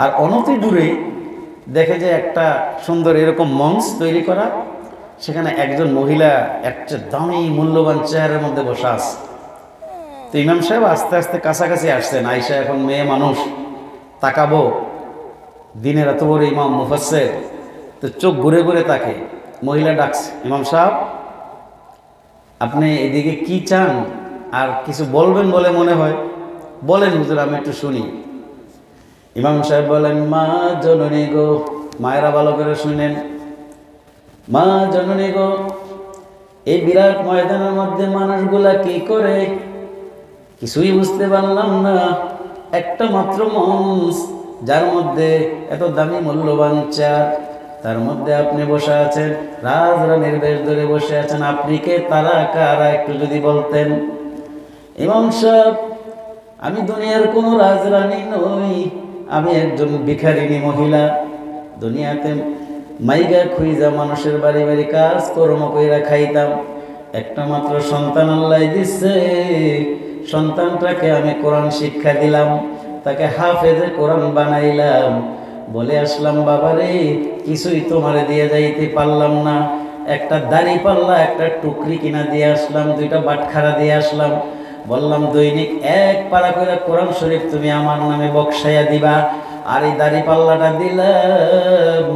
আর অনতি দূরে দেখে যে একটা সুন্দর এরকম মঞ্চ তৈরি করা, সেখানে একজন মহিলা একটা দামি মূল্যবান চেয়ারের মধ্যে বসা আছে। তো ইমাম সাহেব আস্তে আস্তে কাছাকাছি আসছেন, আইসা এখন মেয়ে মানুষ তাকাবো, দিনের এত বড় ইমাম মুফাসসির, তো চোখ ঘুরে ঘুরে তাকে মহিলা ডাকছে, ইমাম সাহেব আপনি এদিকে কি চান আর কিছু বলবেন বলে মনে হয়, বলেন হুজুর আমি একটু শুনি। ইমাম সাহেব বলেন, মা জননী গো, মায়েরা ভালো করে শুনেন, মা জননী গো, এই বিরাট ময়দানের মধ্যে মানুষগুলা কি করে কিছুই বুঝতে পারলাম না। একটা মাত্র মঞ্চ, যার মধ্যে এত দামি মূল্যবান চেয়ার, তার মধ্যে আপনি বসে আছেন, রাজরানীর বেশ ধরে বসে আছেন, আপনি কে, তারা কারা একটু যদি বলতেন। ইমাম সাহেব আমি দুনিয়ার কোনো রাজরানী নই, আমি একজন ভিখারিনী মহিলা, দুনিয়াতে মাইগা খুইজা মানুষের বাড়ি বাড়ি কাজ কর্ম কইরা খাইতাম। একটা মাত্র সন্তান আল্লাহ দিচ্ছে, সন্তানটাকে আমি কোরআন শিক্ষা দিলাম, তাকে হাফেজে কোরআন বানাইলাম, বলে আসলাম বাবারে কিছুই তোমারে দিয়ে যাইতে পারলাম না। একটা দাড়ি পাল্লা একটা টুকরি কিনা দিয়ে আসলাম, 2টা বাটখারা দিয়ে আসলাম, বললাম দৈনিক 1 পারা করে কোরআন শরীফ তুমি আমার নামে বক্সাইয়া দিবা। আর এই দাড়ি পাল্লাটা দিলাম,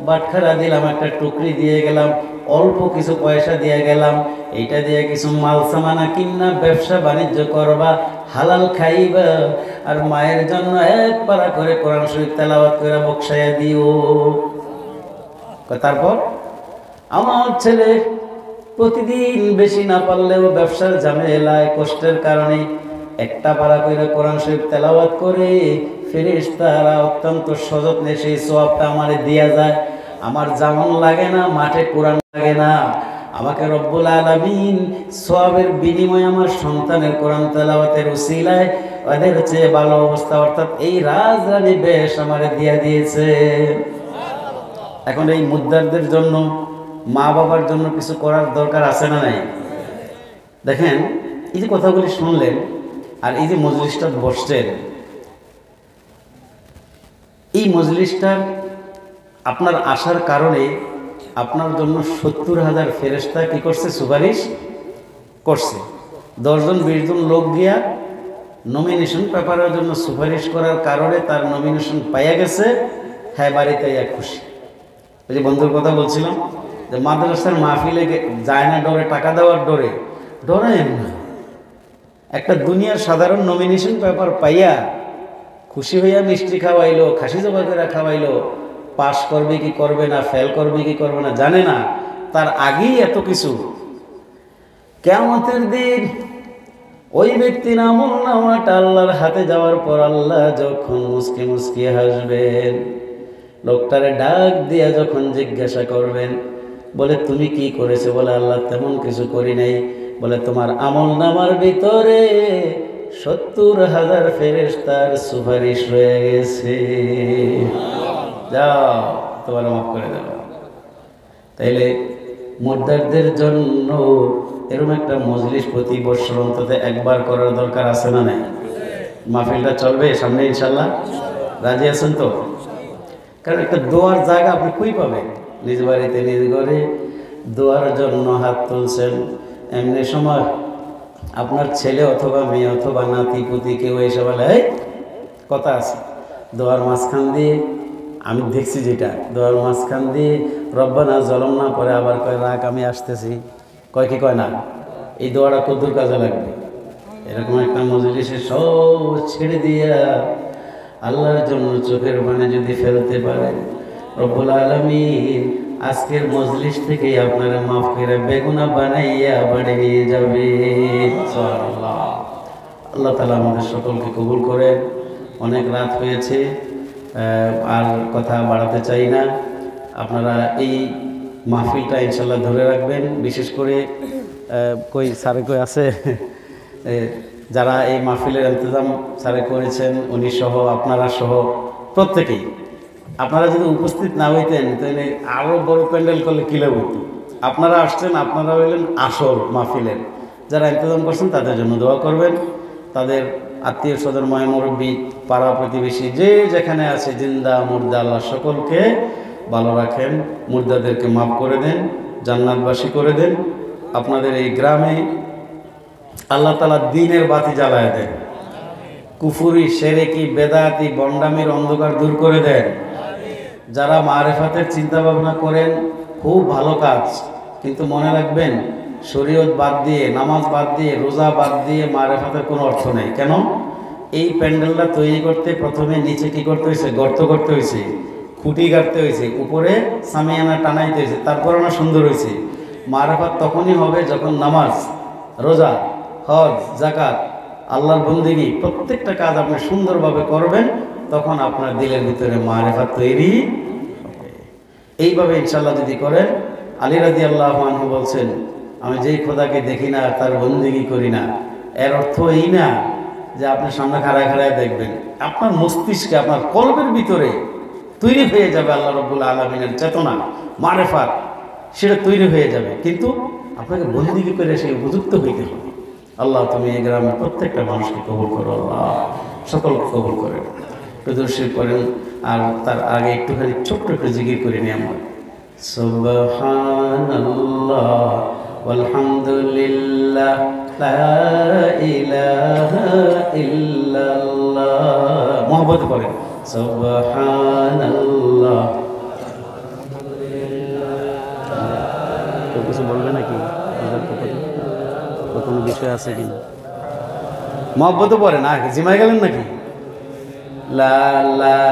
বাটখারা দিলাম, একটা টুকরি দিয়ে গেলাম, অল্প কিছু পয়সা দিয়ে গেলাম, এইটা দিয়ে কিছু মাল সামানা কিনা ব্যবসা বাণিজ্য করবা, হালাল খাইবা, আর মায়ের জন্য 1 পারা করে কোরআন শরীফ তেলাওয়াত করে বক্সাইয়া দিও। তারপর আমার ছেলে প্রতিদিন বেশি না পারলেও ব্যবসার ঝামেলায় কষ্টের কারণে 1টা পারা করে কোরআন শরীফ তেলাওয়াত করে ফেরেশতারা অত্যন্ত সযত্নে সেই সওয়াবটা আমারে দিয়া যায়। আমার যেমন লাগে না, মাঠে কোরআন লাগে না, আমাকে রব্বুল আলামিন সওয়াবের বিনিময়ে আমার সন্তানের কোরআন তেলাওয়াতের উসিলায় ওদের চেয়ে ভালো অবস্থা, অর্থাৎ এই রাজরানী বেশ আমারে দিয়া দিয়েছে। এখন এই মুদ্দারদের জন্য, মা বাবার জন্য কিছু করার দরকার আছে না নাই? দেখেন এই যে কথাগুলি শুনলেন আর এই যে মজলিসটা বসছেন, এই মজলিসটার আপনার আসার কারণে আপনার জন্য 70,000 ফেরেশতা কি করছে, সুপারিশ করছে। 10 জন 20 জন লোক গিয়া নমিনেশন পেপারের জন্য সুপারিশ করার কারণে তার নমিনেশন পাইয়া গেছে, হ্যাঁ বাড়িতে খুশি। ওই যে বন্ধুর কথা বলছিলাম যে মাদ্রাসার মাহফিলে যায় না ডরে, টাকা দেওয়ার ডরে, ডরেন না, একটা দুনিয়ার সাধারণ নমিনেশন পেপার পাইয়া খুশি হইয়া মিষ্টি খাওয়াইলো, খাসি জবা করে খাওয়াইলো, পাস করবে কি করবে না, ফেল করবে কি করবে না জানে না, তার আগেই এত কিছু। কিয়ামতের দিন ওই ব্যক্তির আমলনামাটা আল্লাহর হাতে যাওয়ার পর আল্লাহ যখন মুস্কি মুস্কি হাসবেন, লোকটারে ডাক দিয়া যখন জিজ্ঞাসা করবেন, বলে তুমি কি করেছো, বলে আল্লাহ তেমন কিছু করি নাই, বলে তোমার আমলনামার ভিতরে 70,000 ফেরেশতার সুপারিশ রয়ে গেছে, যাও তোমার মাফ করে দেব। তাইলে মুর্দারদের জন্য এরকম একটা মজলিস প্রতি বছর অন্তত একবার করার দরকার আছে না নাই? মাহফিলটা চলবে সামনে ইনশাল্লাহ, রাজি আছেন তো? কারণ একটা দোয়ার জায়গা আপনি কই পাবেন? নিজ বাড়িতে নিজ ঘরে দোয়ার জন্য হাত তুলছেন, এমনি সময় আপনার ছেলে অথবা মেয়ে অথবা নাতি পুতি কেউ এসে বলে এই কথা আছে, দোয়ার মাঝখান দিয়ে আমি দেখছি যেটা, দোয়ার মাঝখান দিয়ে রব্বানা জলমনা পরে আবার কয় রাখ আমি আসতেছি, কয় কি কয় না, এই দোয়াটা কদ্দুর কাজে লাগবে? এরকম একটা মজলিসে সব ছেড়ে দিয়া আল্লাহর জন্য চোখের পানি যদি ফেলতে পারেন, রব্বুল আলামিন আজকের মজলিস থেকে আপনারা মাফ করে বেগুনা বানাইয়া বাড়ি নিয়ে যাবে। সুবহানাল্লাহ। আল্লাহ তাআলা আমাদের সকলকে কবুল করেন। অনেক রাত হয়েছে, আর কথা বাড়াতে চাই না। আপনারা এই মাহফিলটা ইনশাল্লাহ ধরে রাখবেন। বিশেষ করে কই স্যারে কই আছে যারা এই মাহফিলের ইন্তজাম স্যারে করেছেন, উনি সহ আপনারা সহ প্রত্যেকেই, আপনারা যদি উপস্থিত না হইতেন তাহলে আরও বড় প্যান্ডেল করলে কিলে হইত। আপনারা আসছেন, আপনারা হইলেন আসল মাহফিলের। যারা ইন্তজাম করছেন তাদের জন্য দোয়া করবেন। তাদের আত্মীয় স্বজন, ময় মুরব্বী, পাড়া প্রতিবেশী যে যেখানে আছে, জিন্দা মুর্দা, আল্লাহ সকলকে ভালো রাখেন, মুর্দাদেরকে মাফ করে দেন, জান্নাতবাসী করে দেন। আপনাদের এই গ্রামে আল্লাহ তাআলা দ্বীনের বাতি জ্বালায় দেন, কুফুরি, শিরকি, বেদাতি, বন্ডামির অন্ধকার দূর করে দেন। যারা মারেফাতের চিন্তা ভাবনা করেন, খুব ভালো কাজ, কিন্তু মনে রাখবেন শরীয়ত বাদ দিয়ে, নামাজ বাদ দিয়ে, রোজা বাদ দিয়ে মারেফাতের কোনো অর্থ নেই। কেন? এই প্যান্ডেলটা তৈরি করতে প্রথমে নিচে কি করতে হয়েছে? গর্ত করতে হয়েছে, খুঁটি গাড়তে হয়েছে, উপরে সামিয়ানা টানাইতে হয়েছে, তারপর না সুন্দর হয়েছে। মারেফাত তখনই হবে যখন নামাজ, রোজা, হজ, যাকাত, আল্লাহর বন্দেগী প্রত্যেকটা কাজ আপনি সুন্দরভাবে করবেন, তখন আপনার দিলের ভিতরে মারেফাত তৈরি হবে। এইভাবে ইনশাল্লাহ যদি করেন, আলী রাদিয়াল্লাহু আনহু বলছেন, আমি যেই খোদাকে দেখি না তার বন্দেগী করি না। এর অর্থ এই না যে আপনি সামনে খাড়ায় খাড়ায় দেখবেন। আপনার মস্তিষ্কে, আপনার কলবের ভিতরে তৈরি হয়ে যাবে আল্লাহ রাব্বুল আলামিনের চেতনা, মারেফাত, সেটা তৈরি হয়ে যাবে। কিন্তু আপনাকে বন্দেগী করে সেই উপযুক্ত হইতে হবে। আল্লাহ তুমি এই গ্রামের প্রত্যেকটা মানুষকে কবুল করো, আল্লাহ সকলকে কবুল করেন, প্রদর্শন করেন। আর তার আগে একটুখানি ছোট্ট একটু জিকির করে নিই আমরা। সুবহানাল্লাহ ওয়ালহামদুলিল্লাহ লা ইলাহা ইল্লাল্লাহ। মুহাব্বত করেন সুবহানাল্লাহ। কেউ কিছু বলবে নাকি? কোনো বিষয় আছে কিনা? মহব্বত পড়ে না, জিমাই গেলেন নাকি? লা লা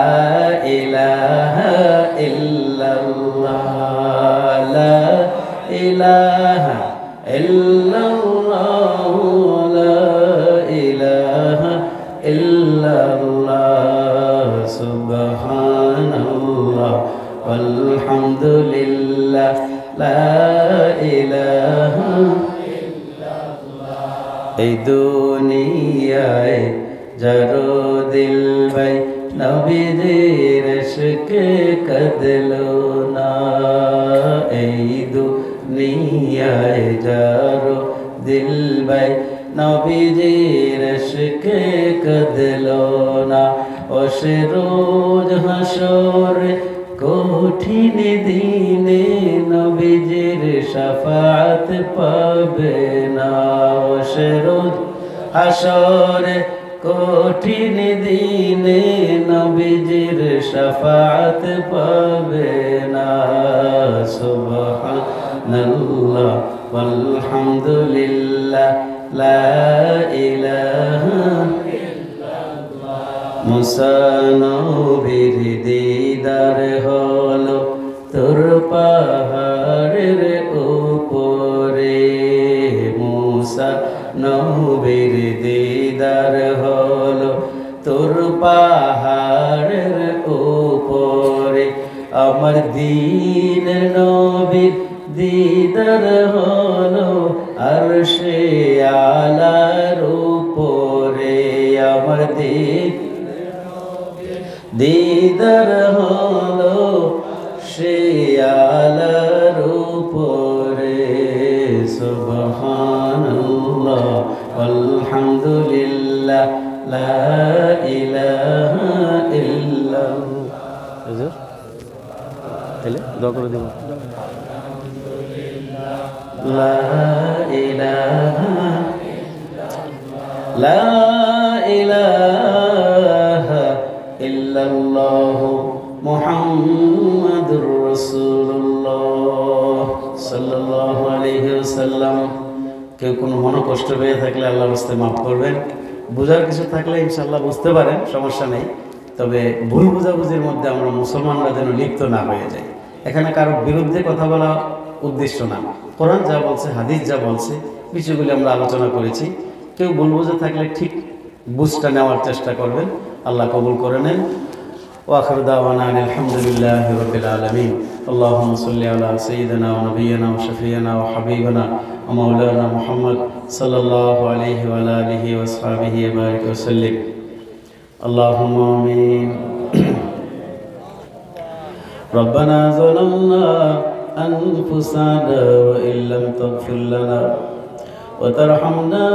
ইলাহা ইল্লাল্লাহ, লা ইলাহা ইল্লাল্লাহ, লা ইলাহা ইল্লাল্লাহ, সুবহানাল্লাহ ওয়ালহামদুলিল্লাহ, লা ইলাহা। এই দুনিয়ায় যারো দিল ভাই নবীদের ইশকে কদলো না, এই দুনিয়ায় যারো দিল ভাই নবীদের ইশকে কদলো না, ও সে রোজ হাসরে কঠিন দিনে নবীজির শাফাত পাবে না, ও সে রোজ হাসরে কঠিন দিনে নবীজির শাফাত পাবে না। সুবহানাল্লাহ ওয়ালহামদুলিল্লাহ লা ইলাহা ইল্লাল্লাহ। মুসা নবীর দিদার হলো তোর পাহাড়ের উপরে, মুসা নবীর দিদার হলো তোর পাহাড়ের উপরে, আমার দিন নবীর দিদার হলো আরশে আলার উপরে, আমার দিদার হলো সে আলার উপরে। সুবহানাল্লাহ আলহামদুলিল্লাহ লা ইলাহা ইল্লাল্লাহ। হুজুর তাহলে দোয়া করে দেব। লা ইলাহা লা ইলাহা ইল্লাল্লাহ মুহাম্মাদুর রাসূলুল্লাহ সাল্লাল্লাহু আলাইহি ওয়াসাল্লাম। কেউ কোনো মনোকষ্ট পেয়ে থাকলে আল্লাহর রাস্তে মাফ করবেন। বোঝার কিছু থাকলে ইনশাআল্লাহ বুঝতে পারেন, সমস্যা নেই। তবে ভুল বোঝাবুঝির মধ্যে আমরা মুসলমানরা যেন লিপ্ত না হয়ে যাই। এখানে কারো বিরুদ্ধে কথা বলা উদ্দেশ্য না। কোরআন যা বলছে, হাদিস যা বলছে, বিষয়গুলি আমরা আলোচনা করেছি। কেউ ভুল বুঝে থাকলে ঠিক বুঝটা নেওয়ার চেষ্টা করবেন। আল্লাহ কবুল করে নেন। وآخر دعوانا أن الحمد لله رب العالمين. اللهم صل على سيدنا ونبينا وشفينا وحبيبنا ومولانا محمد صلى الله عليه وعلى آله وأصحابه وبارك وسلم. اللهم آمين. ربنا ظلمنا أنفسنا وإن لم تغفر لنا وترحمنا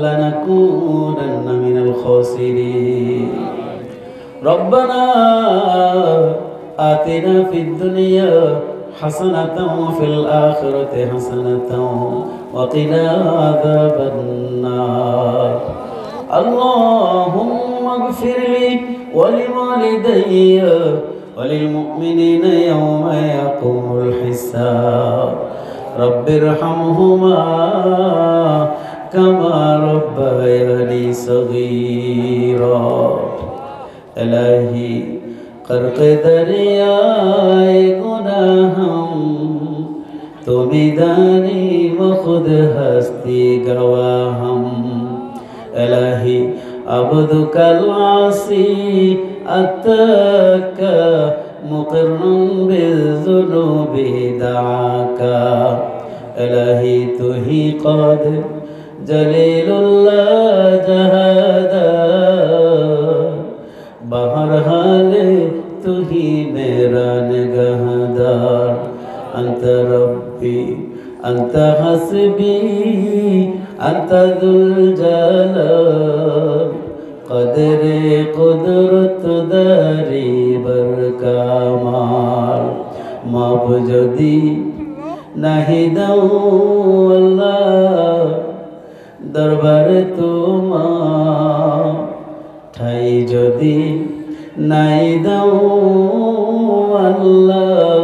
لنكونن من الخاسرين. ربنا آتنا في الدنيا حسنة وفي الآخرة حسنة وقنا عذاب النار. اللهم اغفر لي ولوالدي وللمؤمنين يوم يقوم الحساب. رب ارحمهما كما ربياني صغيرا. الہی غرق دریائے گناہم تو میدانی و خود ہستی گواہم. الہی عبدک العاصی اتاک مقر بالذنوب دعاک. الہی تو ہی قادر جلیل اللہ جہادہ. بہرحال تو ہی میرا نگہدار. انت ربی انت حسبی انت ذو الجلال. قدر قدرت داری برکمال. মাপ যদি নাহি দাও আল্লাহ দরবারে তোমার. ঠাই যদি নাই দাও আল্লাহ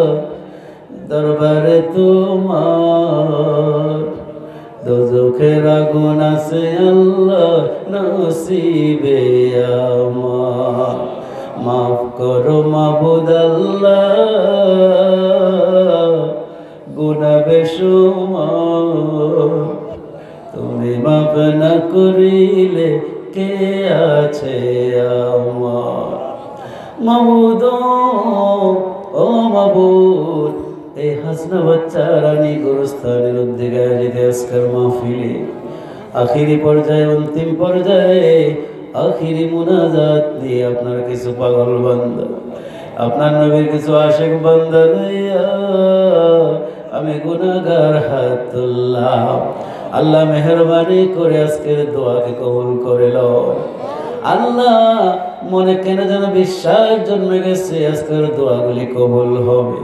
দরবারে তোমার. দোজখের আগুন আছে আল্লাহ নসিবে আমার. মাফ করো মাবুদ আল্লাহ গুনাহ বেশুমার. তুমি মাফ না করিলে কে আছে আমার. মাবুদ ও মাবুদ, এই হাসনা বাচ্চা রানী গোরস্থানের উদ্যোগে আয়োজিত আজকের মাহফিলে আখিরি পর্যায়ে, অন্তিম পর্যায়ে আখিরি মুনাজাত নিয়ে আপনার কিছু পাগল বান্দা, আপনার নবীর কিছু আশিক বান্দা লইয়া আমি গুনাহগার হাত তুললাম। আল্লাহ মেহরবানি করে আজকের দোয়াকে কবুল করে লও। আল্লাহ মনে কেন যেন বিশ্বাস জন্মে গেছে আজকের দোয়াগুলি কবুল হবে।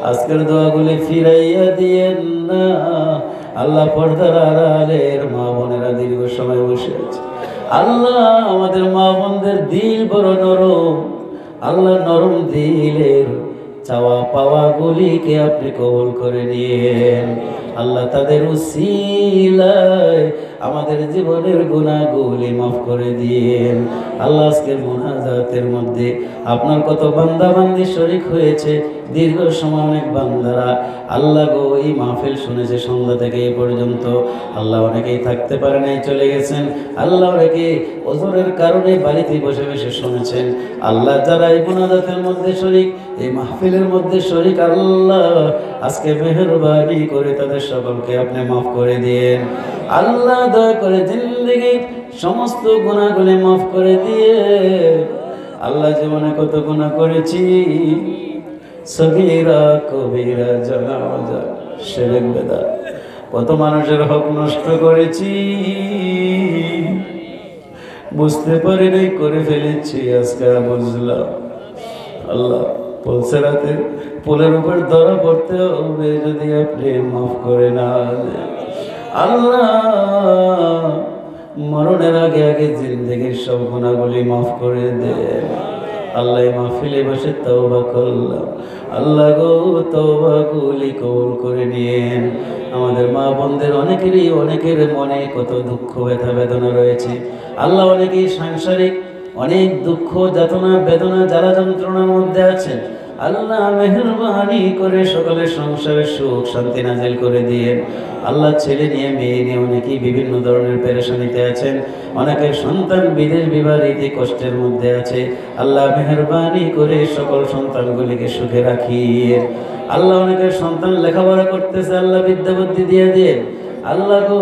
আজকের দোয়াগুলি ফিরাইয়া দিয়েন না। আল্লাহ পর্দার আড়ালের মা বোনেরা দীর্ঘ সময় বসে আছে। আল্লাহ আমাদের মা বোনদের দিল বড় নরম। আল্লাহ নরম দিলের চাওয়া পাওয়া গুলিকে আপনি কবুল করে নিয়েন। আল্লাহ তাদের উসিলায় আমাদের জীবনের গুনাহগুলি মাফ করে দিয়েন। আল্লাহ আজকের মুনাজাতের মধ্যে আপনার কত বান্দা বান্দি শরীক হয়েছে, দীর্ঘ সময় অনেক বান্দারা আল্লাহ গো এই মাহফিল শুনেছে সন্ধ্যা থেকে এই পর্যন্ত। আল্লাহ অনেকেই থাকতে পারে নাই, চলে গেছেন। আল্লাহ অনেকে ওজরের কারণে বাড়িতে বসে বসে শুনেছেন। আল্লাহ যারা এই মুনাজাতের মধ্যে শরীক, এই মাহফিলের মধ্যে শরীক, আল্লাহ আজকে মেহেরবানি করে তাদের সকলকে আপনি মাফ করে দিয়েন। আল্লাহ দয়া করে জিন্দেগি সমস্ত গুনাহগুলি মাফ করে দিয়ে। আল্লাহ জীবনে কত গুনাহ করেছি, সগীরা কবিরা জানা অজানা শিরক বেদাত, কত মানুষের হক নষ্ট করেছি, বুঝতে পারি নাই করে ফেলেছি, আজকে বুঝলাম। আল্লাহ বলছে রাতে পোলের উপর ধরা পড়তে হবে যদি আপনি মাফ করে না দেন। আল্লাহ মরণের আগে আগে জিন্দেগির সব গুনাহগুলি মাফ করে দেন। আল্লাহ এই মাহফিলে বসে তওবা করলাম, আল্লাহ গো তওবা গুলি কবুল করে নিয়েন। আমাদের মা বোনদের অনেকের মনে কত দুঃখ ব্যথা বেদনা রয়েছে আল্লাহ, অনেকেই সাংসারিক অনেক দুঃখ যাতনা বেদনা জ্বালা যন্ত্রণার মধ্যে আছেন। আল্লাহ মেহেরবানি করে সকলের সংসারে সুখ শান্তি নাজিল করে দিয়েন। আল্লাহ ছেলে নিয়ে মেয়ে নিয়ে অনেকেই বিভিন্ন ধরনের পেরেশানিতে আছেন, অনেকের সন্তান বিদেশ বিবাহিত কষ্টের মধ্যে আছে। আল্লাহ মেহেরবানি করে সকল সন্তানগুলিকে সুখে রাখিয়েন। আল্লাহ অনেকের সন্তান লেখাপড়া করতেছে, আল্লাহ বিদ্যা বুদ্ধি দিয়ে দিন। আল্লাহ গো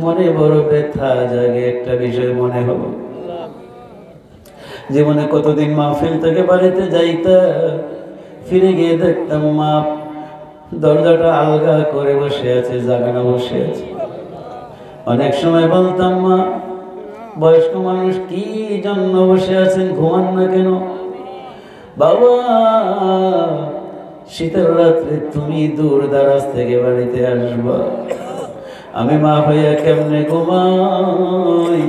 মনে বড় ব্যথা জাগে একটা বিষয় মনে হলো, জীবনে কতদিন মাহফিল থেকে বাড়িতে যাইতা, ফিরে গিয়ে দেখতাম মা দরজাটা আলগা করে বসে আছে, জাগানা বসে আছে। অনেক সময় বলতাম মা বয়স্ক মানুষ কি জন্য বসে আছেন, ঘুমান না কেন? বাবা শীতের রাত্রে তুমি দূর দারাজ থেকে বাড়িতে আসবা, আমি মা হইয়া কেমনে ঘুমাই,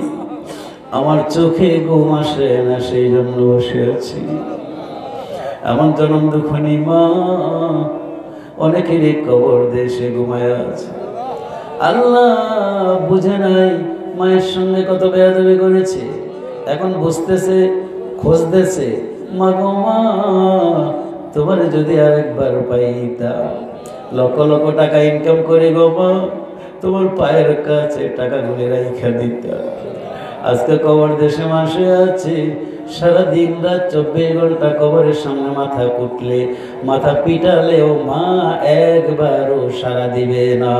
আমার চোখে ঘুম আসে না, সেই জন্য বসে আছি। এমন জনম দুঃখনি মা অনেকেরই কবর দেশে ঘুমায় আছে। আল্লাহ বুঝে নাই মায়ের সঙ্গে কত বেয়াদবি করেছে, এখন বুঝতেছে, খুঁজতেছে। মা গো মা তোমার যদি আরেকবার পাইতাম, লক্ষ লক্ষ টাকা ইনকাম করে গো মা তোমার পায়ের কাছে টাকাগুলি রাইখা দিতাম। আজকে কবর দেশে মাসে আছে, সারা দিন রাত 24 ঘন্টা কবরের সামনে মাথা কুটলে, মাথা পিটালেও মা একবারও সারা দিবে না।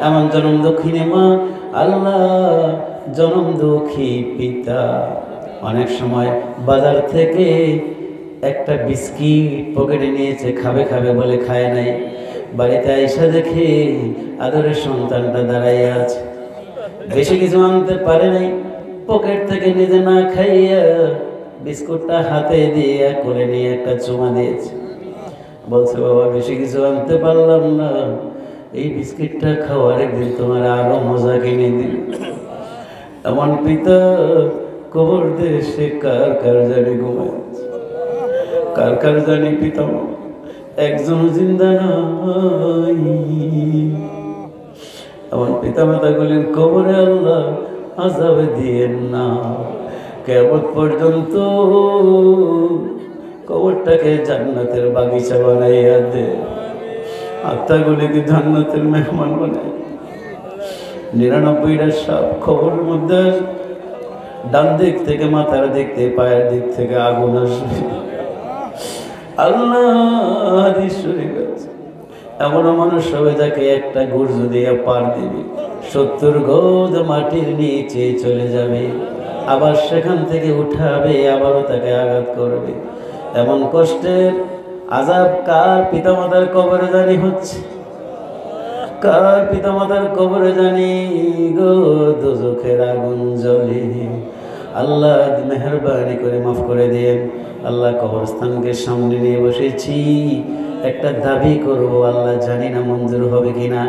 এমন জনম দক্ষিণে মা, আল্লাহ জনম দুঃখী পিতা অনেক সময় বাজার থেকে একটা বিস্কিট পকেটে নিয়েছে, খাবে খাবে বলে খায় নাই, বাড়িতে আইসা দেখে আদরের সন্তানটা দাঁড়াইয়া আছে, বেশি কিছু আনতে পারে নাই, পকেট থেকে নিজে না খাইয়া বিস্কুটটা হাতে দিয়ে করে নিয়ে একটা চুমা দিয়েছে। বলছে বাবা বেশি কিছু আনতে পারলাম না, এই বিস্কিটটা খাওয়ার একদিন তোমার আরো মজা কিনে দিল। এমন পিতা কবর দেশে কার কার জানি ঘুমায়, কার কার জানি পিতা একজন জিন্দা নাই। এমন পিতা মাতাগুলির কবরে আল্লাহ আযাব দিয়েন না, কিয়ামত পর্যন্ত কবরটাকে জান্নাতের বাগিচা বানাইয়া দে, আত্মাগুলিকে জান্নাতের মেহমান বানায়। 99টা সাপ কবরের মধ্যে, ডান দিক থেকে মাথার দিক থেকে পায়ের দিক থেকে আগুন আসবে। আল্লাহ হাদিস শরীফ আছে, এমন মানুষ হবে যাকে একটা গুর্জ দিয়ে পার দিবে, 70 গজ মাটির নিচে চলে যাবে, আবার সেখান থেকে উঠাবে, আবারও তাকে আঘাত করবে। এমন কষ্টের আযাব কার পিতামাতার কবরে জানি হচ্ছে, কার পিতামাতার কবরে জানি গো দোজখের আগুন জ্বলে। আল্লাহ মেহেরবানি করে মাফ করে দেন। আল্লাহ কবরস্থানকে সামনে নিয়ে বসেছি, একটা দাবি করব, আল্লাহ জানি না মঞ্জুর হবে কিনা।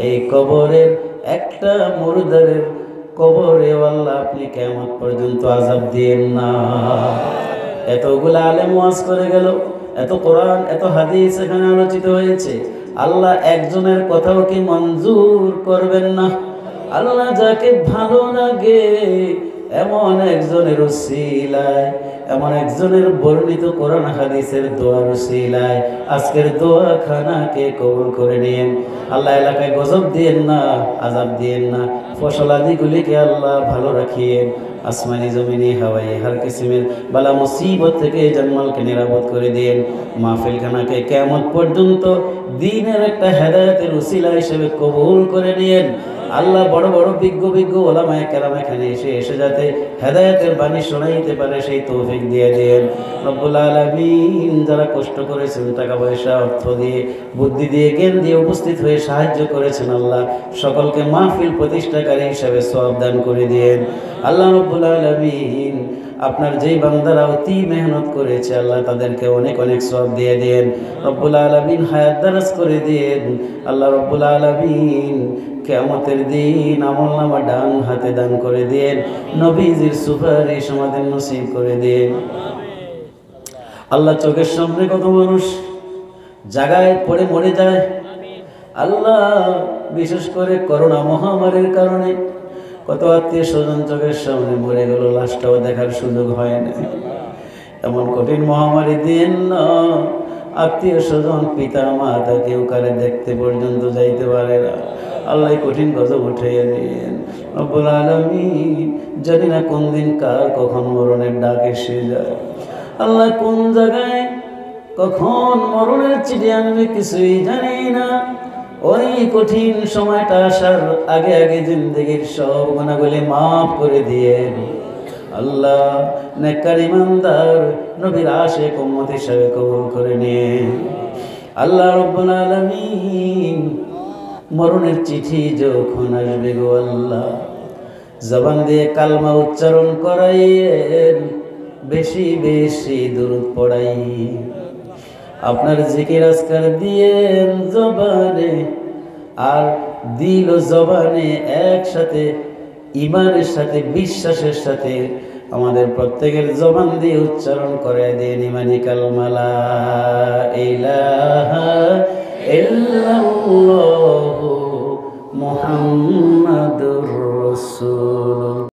এই কবরের একটা মুর্দারের কবরে আল্লাহ আপনি কিয়ামত পর্যন্ত আযাব দিয়েন না। এতগুলো আলেম ওয়াজ করে গেল, এত কোরআন এত হাদিস এখানে আলোচিত হয়েছে, আল্লাহ একজনের কথাও কি মঞ্জুর করবেন না? আল্লাহ যাকে ভালো লাগে এমন একজনের উসিলায়, এমন একজনের বর্ণিত কোরআন হাদিসের দোয়ার উসিলায় আজকের দোয়াখানাকে কবুল করে নিন। আল্লাহ এলাকায় গজব দিয়েন না, আযাব দিয়েন না, ফসলাদিগুলিকে আল্লাহ ভালো রাখিয়েন, আসমানি জমিনি হাওয়াই হার কিসিমের বালা মুসিবত থেকে জানমালকে নিরাপদ করে দিয়েন। মাহফিলখানাকে কিয়ামত পর্যন্ত দ্বীনের একটা হেদায়েতের উসিলা হিসেবে কবুল করে নিয়েন। আল্লাহ বড় বড় বিজ্ঞ ওলামায়ে কেরাম এখানে এসে যাতে হেদায়েতের বাণী শোনাইতে পারে সেই তৌফিক দিয়ে দেন রব্বুল আলামিন। যারা কষ্ট করেছেন, টাকা পয়সা অর্থ দিয়ে বুদ্ধি দিয়ে জ্ঞান দিয়ে উপস্থিত হয়ে সাহায্য করেছেন, আল্লাহ সকলকে মাহফিল প্রতিষ্ঠাকারী হিসেবে সওয়াব দান করে দেন। আল্লাহ রব্বুল আলামিন আপনার যেই বান্দারা অতি মেহনত করেছে আল্লাহ তাদেরকে অনেক অনেক সওয়াব দিয়ে দেন রব্বুল আলামিন, হায়াত দারাজ করে দেন আল্লাহ রব্বুল আলামিন। কিয়ামতের দিন আমলনামা ডান হাতে দান করে দেন, নবীজির সুপারিশ আমাদের নসিব করে দেন। আল্লাহ চোখের সামনে কত মানুষ জায়গায় পড়ে মরে যায়। আল্লাহ বিশেষ করে করোনা মহামারীর কারণে কত আত্মীয় স্বজন চোখের সামনে মরে গেল, লাশটাও দেখার সুযোগ হয় না। এমন কঠিন মহামারী দিন না, আত্মীয় স্বজন পিতা মাতা কেউ কারে দেখতে পর্যন্ত যাইতে পারে না। আল্লাহ কঠিন গজব উঠাইয়া নিন রব্বুল আলামিন। জানি না কোন দিন কার কখন মরণের ডাক এসে যায়। আল্লাহ কোন জায়গায় কখন মরণের চিঠি আনবে কিছুই জানি না। ওই কঠিন সময়টা আসার আগে আগে জিন্দেগির সব গুনাহগুলি মাফ করে দিয়ে আল্লাহ নেককার ইমানদার নবীর আশিক উম্মত হিসেবে কবুল করে নিয়ে। আল্লাহ রব্বুল আলামিন মরণের চিঠি যখন আসবে গো আল্লাহ, জবান দিয়ে কালমা উচ্চারণ করাইয়েন, বেশি বেশি দুরূদ পড়াই, আপনার জিকির আজকার দিয়েন জবানে আর দিল ও জবানে একসাথে ইমানের সাথে বিশ্বাসের সাথে আমাদের প্রত্যেকের জবান দিয়ে উচ্চারণ করে দিন ইমানি কালমা লা ইলাহা ইল্লাল্লাহু মুহাম্মাদুর